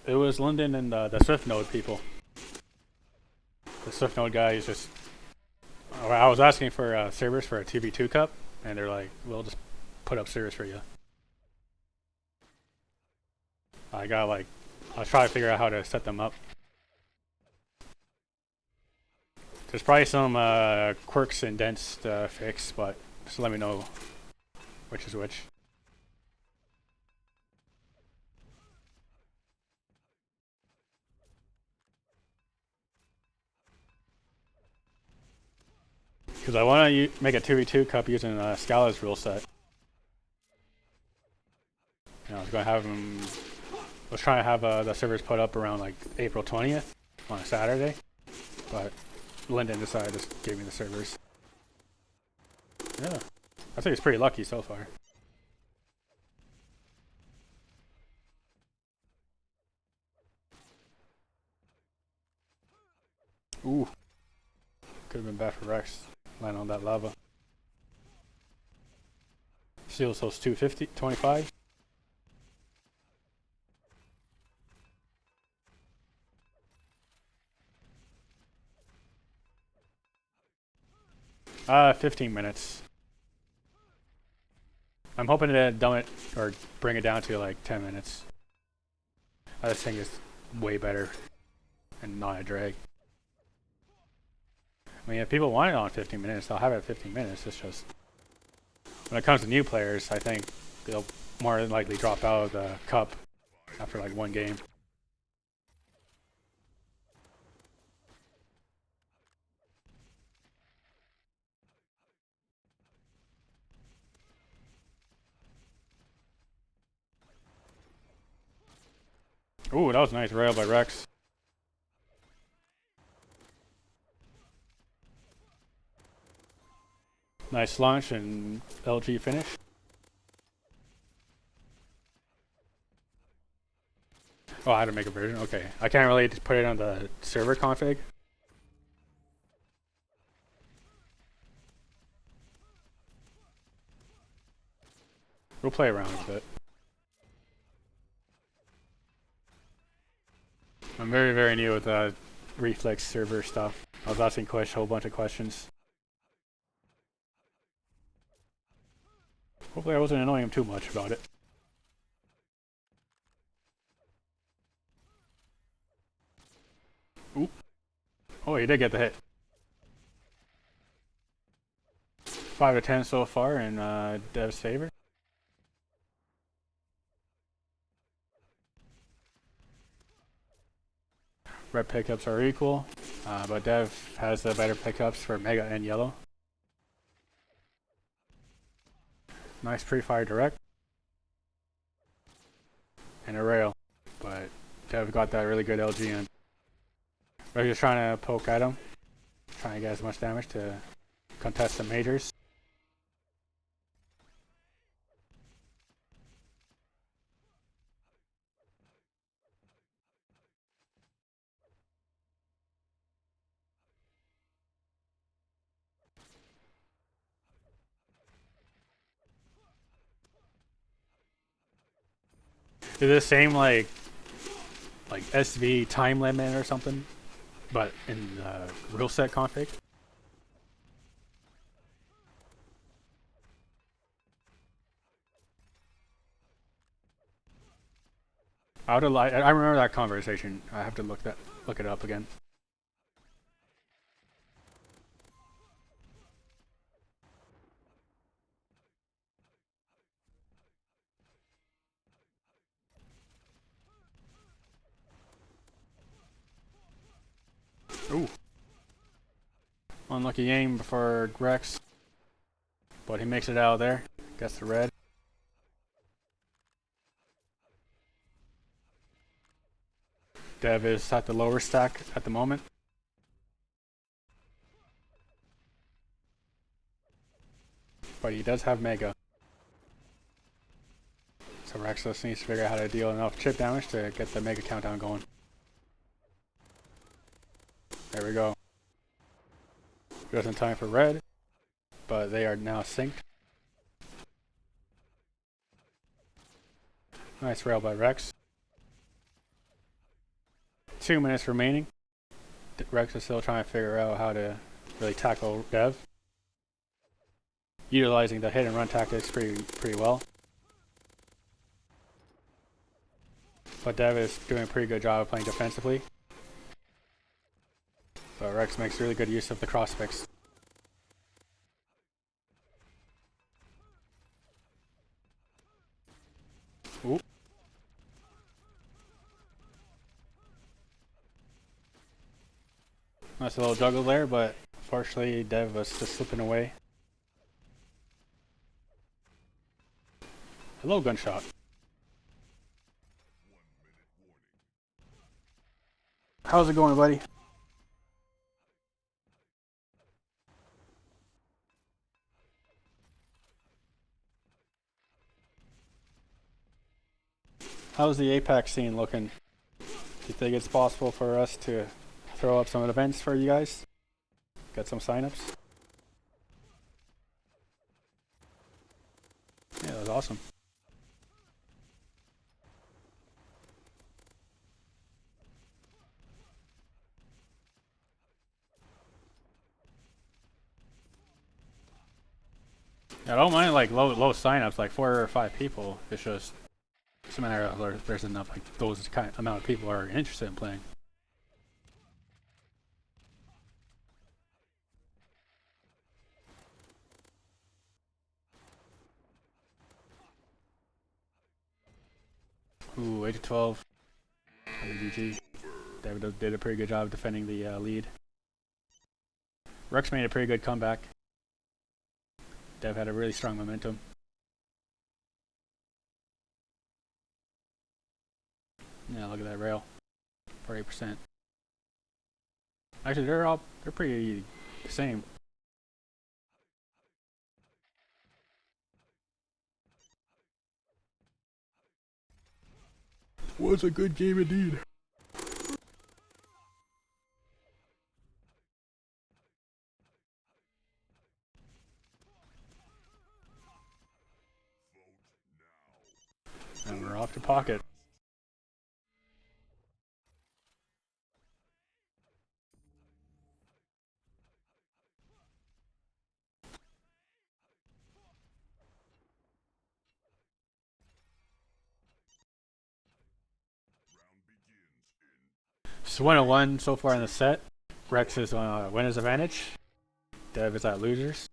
It was London and the Swift Node people. The Swift Node guy is just. I was asking for servers for a 2v2 cup, and they're like, "We'll just put up servers for you." I was trying to figure out how to set them up. There's probably some quirks and dents to fix, but just let me know which is which. Because I want to make a 2v2 cup using Scala's rule set. I was going to have them. I was trying to have the servers put up around like April 20th on a Saturday, but Lyndon decided to give me the servers. Yeah, I think it's pretty lucky so far. Ooh, could have been bad for Rex. Land on that lava. Steel Soul's 250, 25. Uh, 15 minutes. I'm hoping to dumb it or bring it down to like 10 minutes. I just think it's way better and not a drag. I mean, if people want it on 15 minutes, they'll have it at 15 minutes. It's just when it comes to new players, I think they'll more than likely drop out of the cup after like one game. Ooh, that was a nice rail by Rex. Nice launch and LG finish. Oh, I had to make a version. Okay, I can't really just put it on the server config. We'll play around with it. I'm very, very new with Reflex server stuff. I was asking a whole bunch of questions. Hopefully I wasn't annoying him too much about it. Oop. Oh, he did get the hit. 5 to 10 so far in Dev's favor. Red pickups are equal, but Dev has the better pickups for Mega and Yellow. Nice pre-fire direct. And a rail, but Dev got that really good LG in. We're just trying to poke at him, trying to get as much damage to contest the majors. Is it the same like SV time limit or something, but in the rule set config? I remember that conversation. I have to look it up again. Ooh. Unlucky aim for Rex, but he makes it out of there. Gets the red. Dev is at the lower stack at the moment. But he does have Mega. So Rex just needs to figure out how to deal enough chip damage to get the Mega countdown going. There we go. Just in time for red, but they are now synced. Nice rail by Rex. 2 minutes remaining. Rex is still trying to figure out how to really tackle Dev. Utilizing the hit and run tactics pretty well. But Dev is doing a pretty good job of playing defensively. But Rex makes really good use of the cross fix. Ooh. Nice little juggle there, but unfortunately Dev was just slipping away. Hello, gunshot. How's it going, buddy? How's the Apex scene looking? Do you think it's possible for us to throw up some events for you guys? Get some signups? Yeah, that was awesome. I don't mind like low signups, like 4 or 5 people. It's just some areas where there's enough, like those kind of amount of people are interested in playing. Ooh, 8-12. GG. David did a pretty good job defending the lead. Rex made a pretty good comeback. Dev had a really strong momentum. Yeah, look at that rail. 48%. Actually, they're pretty the same. Was a good game indeed. And we're off to pocket. So 1-1 so far in the set. Rex is on winner's advantage. Dev is at losers.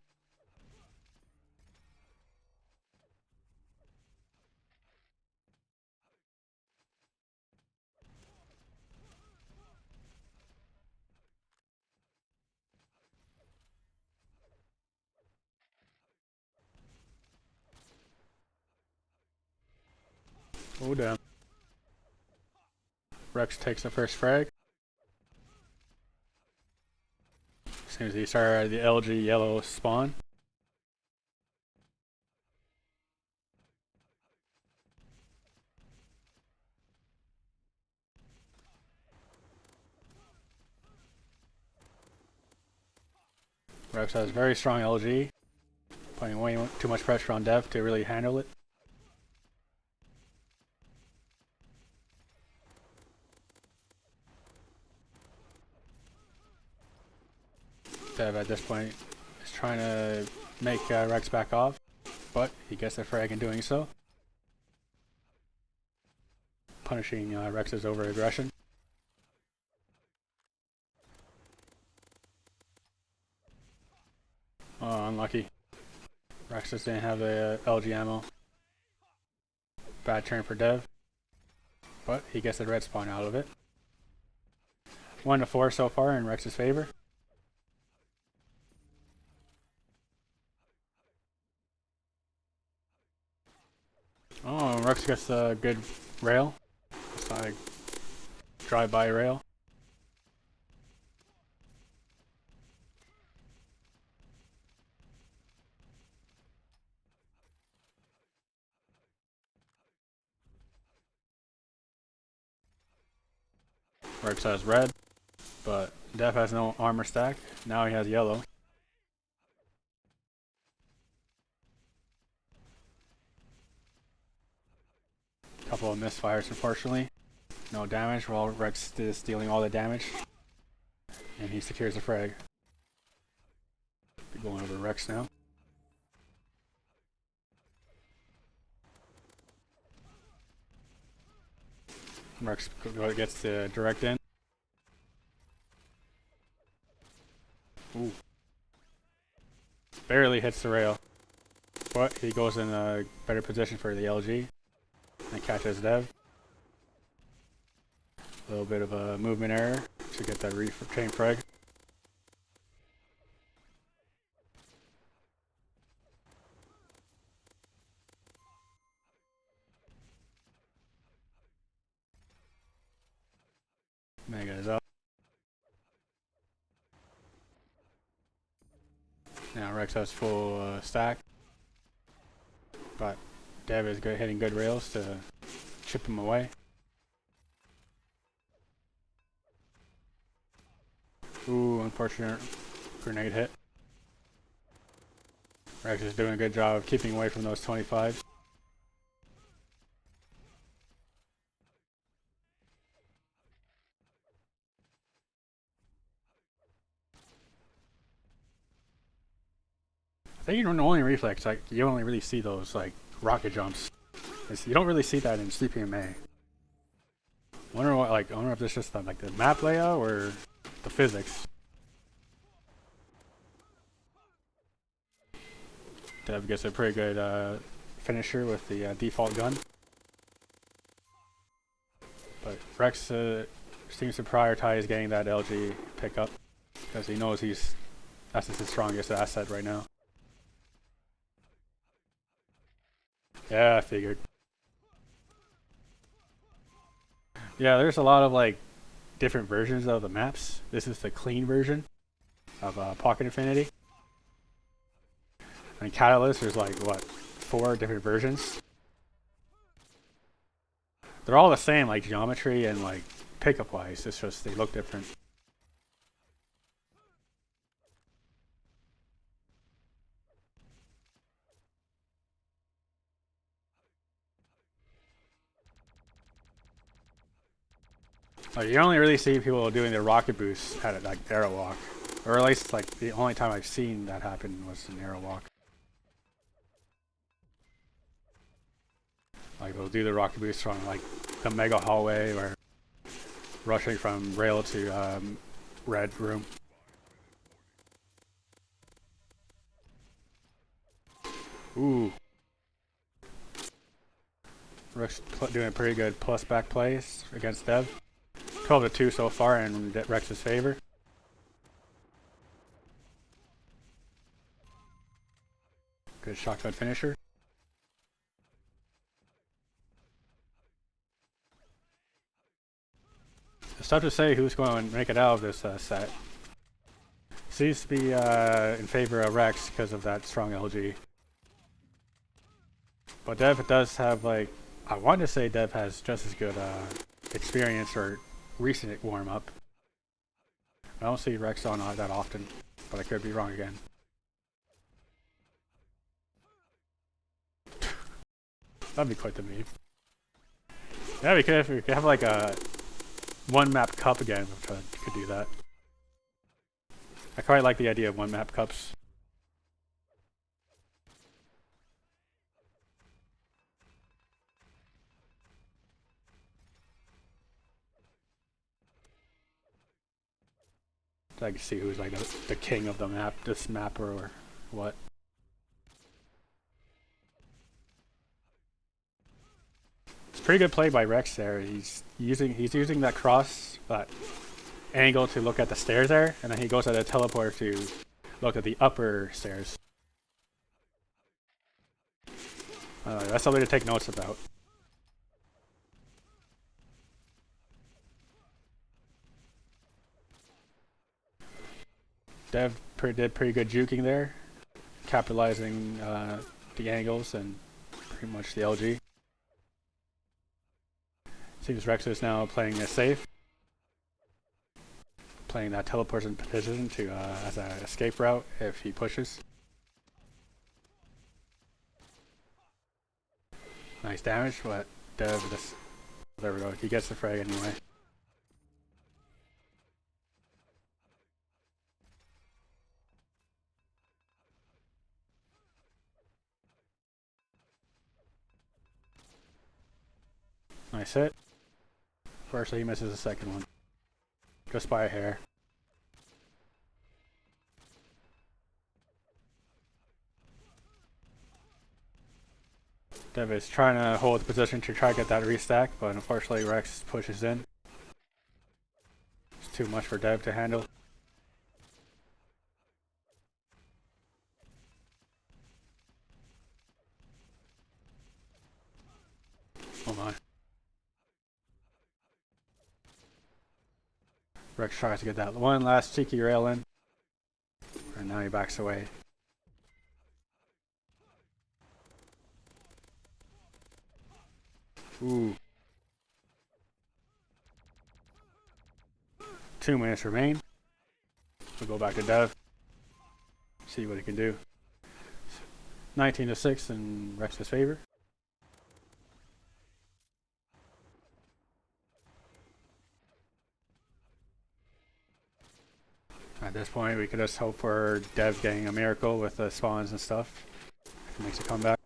Oh damn. Rex takes the first frag. Seems he started the LG yellow spawn. Rex has very strong LG, putting way too much pressure on Dev to really handle it. Dev at this point is trying to make Rex back off, but he gets the frag in doing so, punishing Rex's over-aggression. Oh, unlucky. Rex just didn't have the LG ammo. Bad turn for Dev, but he gets the red spawn out of it. 1-4 so far in Rex's favor. Oh, Rex gets a good rail. It's like drive-by rail. Rex has red, but Dev has no armor stack. Now he has yellow. Couple of misfires, unfortunately. No damage, while Rex is dealing all the damage. And he secures the frag. Be going over Rex now. Rex gets the direct in. Ooh. Barely hits the rail. But he goes in a better position for the LG. And catches Dev. A little bit of a movement error to get that chain frag. Mega is up. Now Rex has full stack. But Dev is good, hitting good rails to chip him away. Ooh, unfortunate grenade hit. Rex is doing a good job of keeping away from those 25s. I think you're only Reflex, like you only really see those like rocket jumps. You don't really see that in CPMA. Wonder what, like, I wonder if it's just like the map layout or the physics. Dev gets a pretty good finisher with the default gun. But Rex seems to prioritize getting that LG pickup because he knows that's his strongest asset right now. Yeah, I figured. Yeah, there's a lot of like different versions of the maps. This is the clean version of Pocket Infinity. And Catalyst, there's like what, 4 different versions. They're all the same, like geometry and like pickup wise. It's just they look different. Like, you only really see people doing the rocket boost at like arrow walk, or at least like the only time I've seen that happen was in arrow walk. Like they'll do the rocket boost from like the mega hallway or rushing from rail to red room. Ooh. Rex doing a pretty good plus back plays against Dev. 12-2 so far in Rex's favor. Good shotgun finisher. It's tough to say who's going to make it out of this set. Seems to be in favor of Rex because of that strong LG. But Dev does have, like, I want to say Dev has just as good experience or recent warm up. I don't see Rex on that often, but I could be wrong again. That'd be quite the meme. Yeah, we could have like a one map cup again. We could do that. I quite like the idea of one map cups. So I can see who's like the king of the map, this mapper or what. It's pretty good play by Rex there. He's using that cross, that angle to look at the stairs there, and then he goes at a teleport to look at the upper stairs. That's something to take notes about. Dev did pretty good juking there, capitalizing the angles and pretty much the LG. Seems Rex is now playing it safe, playing that teleport in position to as an escape route if he pushes. Nice damage, but Dev just, there we go, he gets the frag anyway. Nice hit. First he misses the second one, just by a hair. Dev is trying to hold the position to try to get that restack, but unfortunately Rex pushes in. It's too much for Dev to handle. Oh my. Rex tries to get that one last cheeky rail in, and now he backs away. Ooh. 2 minutes remain. We'll go back to Dev. See what he can do. 19-6 in Rex's favor. At this point, we could just hope for Dev getting a miracle with the spawns and stuff. If he makes a comeback.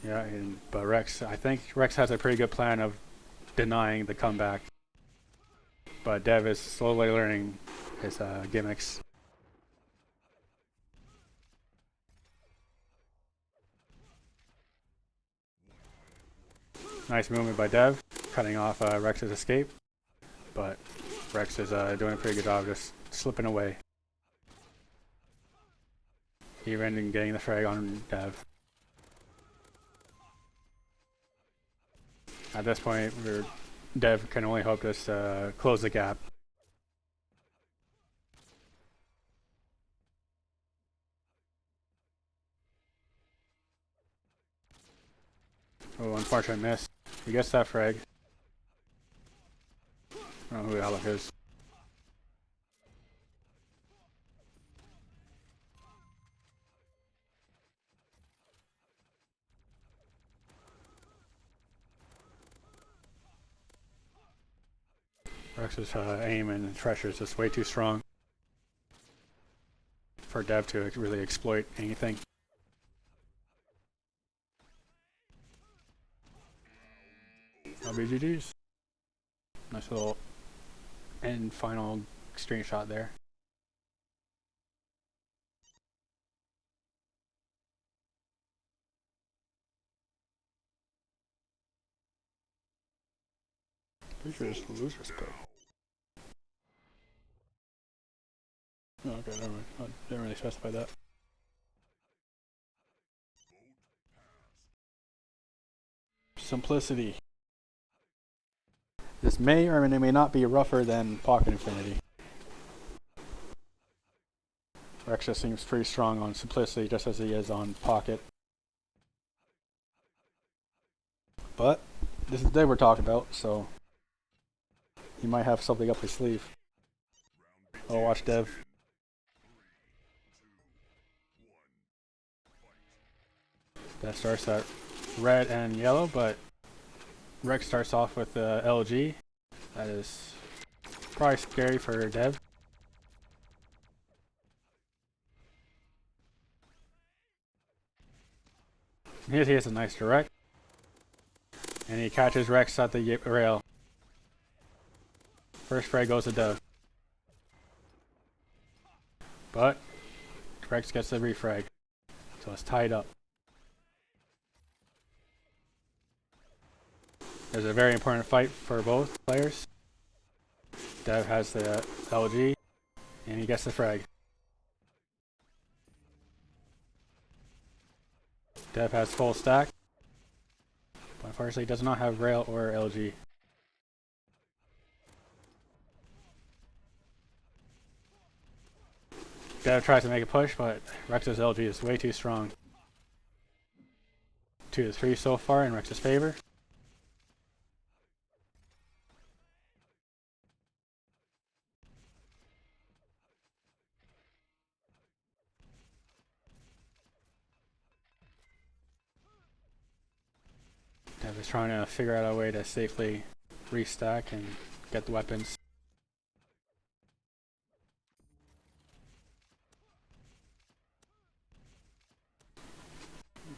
Yeah, but Rex, I think Rex has a pretty good plan of denying the comeback. But Dev is slowly learning his gimmicks. Nice movement by Dev, cutting off Rex's escape. But Rex is doing a pretty good job just slipping away. Even getting the frag on Dev. At this point, Dev can only hope to close the gap. Oh, unfortunate miss. He gets that frag. I don't know who Alec is. Rex's aim and pressure is just way too strong for Dev to really exploit anything. LBGG's. Nice little end final screenshot there. Pretty sure it's loser's pick. Oh, okay, never mind. I didn't really specify that. Simplicity. This may or may not be rougher than Pocket Infinity. Rex just seems pretty strong on Simplicity, just as he is on Pocket. But this is the day we're talking about, so he might have something up his sleeve. Oh, watch Dev. That starts at red and yellow, but Rex starts off with the LG. That is probably scary for Dev. Here he has a nice direct. And he catches Rex at the rail. First frag goes to Dev. But Rex gets the refrag. So it's tied up. There's a very important fight for both players. Dev has the LG, and he gets the frag. Dev has full stack, but Unfortunately, does not have rail or LG. Dev tries to make a push, but Rex's LG is way too strong. 2-3 so far in Rex's favor. Dev is trying to figure out a way to safely restack and get the weapons.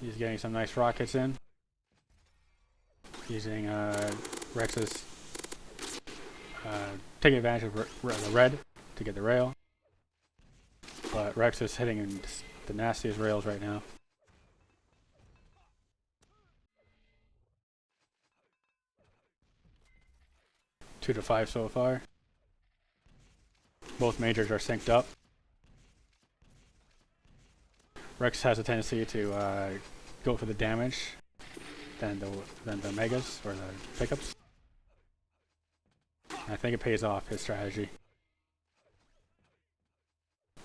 He's getting some nice rockets in. Using Rex's taking advantage of the red to get the rail. But Rex is hitting the nastiest rails right now. Two to 5 so far. Both majors are synced up. Rex has a tendency to go for the damage than the megas or the pickups. I think it pays off his strategy.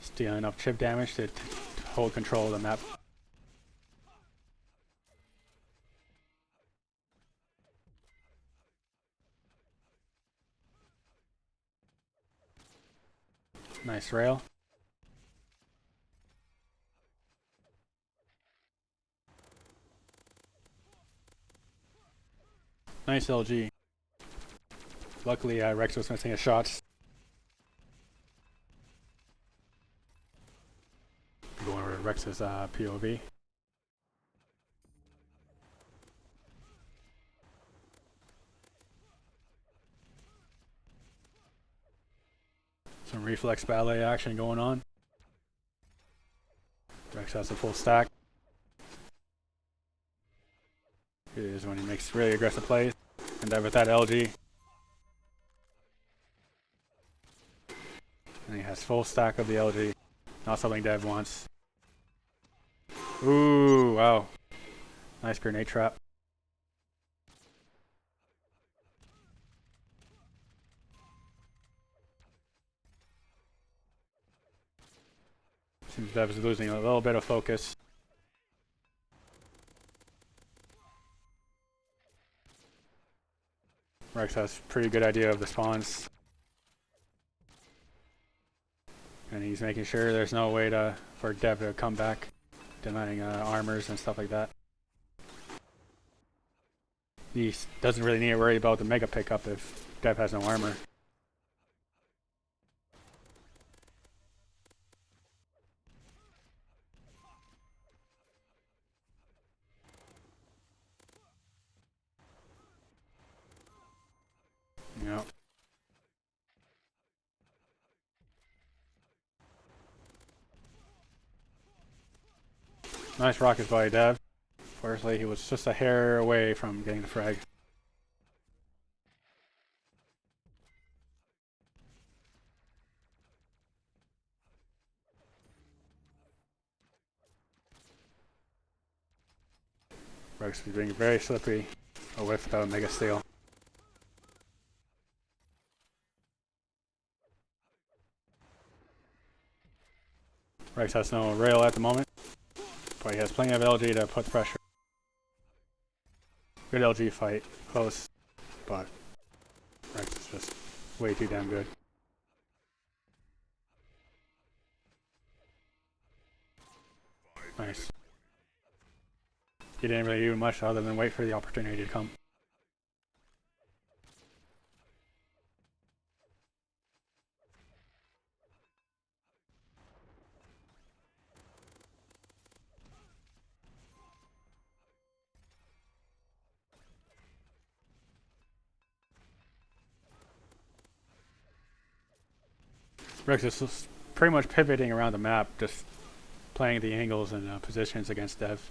Stealing enough chip damage to hold control of the map. Nice rail. Nice LG. Luckily, Rex was missing his shots. Going over to Rex's POV. Some reflex ballet action going on. Rex has a full stack. Here is when he makes really aggressive plays. And then with that LG. And he has full stack of the LG. Not something Dev wants. Ooh, wow. Nice grenade trap. Seems Dev is losing a little bit of focus. Rex has a pretty good idea of the spawns. And he's making sure there's no way for Dev to come back, denying armors and stuff like that. He doesn't really need to worry about the mega pickup if Dev has no armor. Yep. Nice rockets by Dev. Fortunately, he was just a hair away from getting the frag. Rex is being very slippery. A whiff without a mega steal. Rex has no rail at the moment, but he has plenty of LG to put pressure. Good LG fight, close, but Rex is just way too damn good. Nice. He didn't really do much other than wait for the opportunity to come. Rex is pretty much pivoting around the map, just playing the angles and positions against Dev.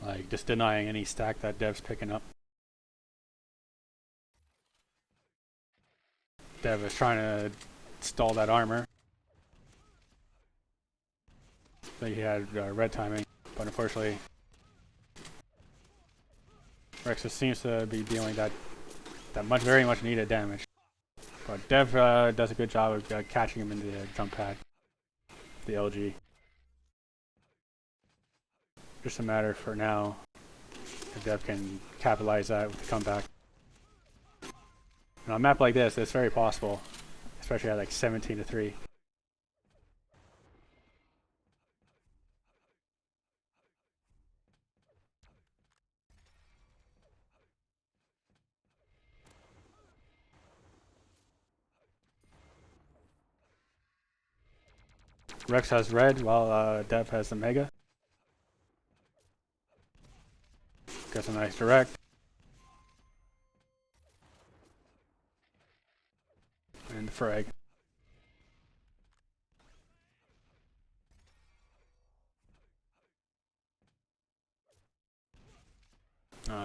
Like, just denying any stack that Dev's picking up. Dev is trying to stall that armor. I think he had red timing, but unfortunately Rex seems to be dealing that very much needed damage. But Dev does a good job of catching him in the jump pad, the LG. Just a matter for now if Dev can capitalize that with the comeback. And on a map like this, it's very possible, especially at like 17-3. Rex has red while Dev has the mega. Gets a nice direct. And the frag.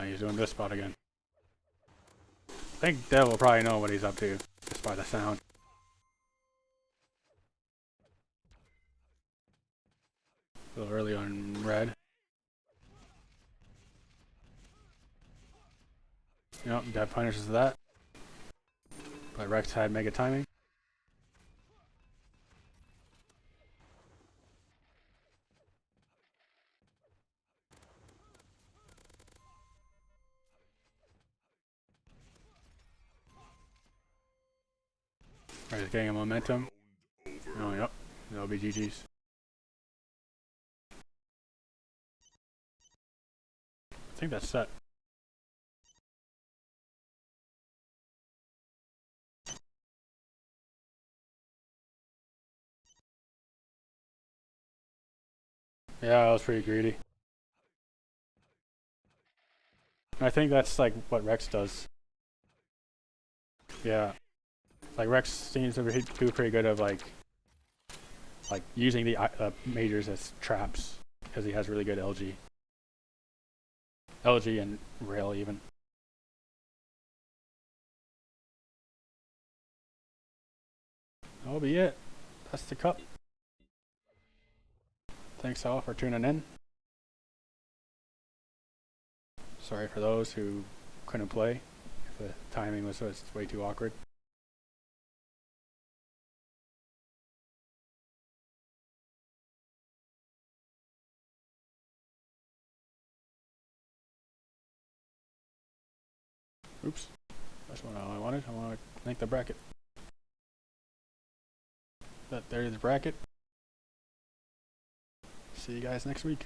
He's doing this spot again. I think Dev will probably know what he's up to, just by the sound. A little early on red. Yep, Dev punishes that. But Rex had mega timing. Rex getting a momentum. Oh, yep. That'll be GG's. I think that's set. Yeah, I was pretty greedy. I think that's like what Rex does. Yeah. Like Rex seems to do pretty good of like using the majors as traps because he has really good LG. LG and rail even. That'll be it. That's the cup. Thanks all for tuning in. Sorry for those who couldn't play. If the timing was way too awkward. Oops. That's what I wanted. I want to make the bracket. There's the bracket. See you guys next week.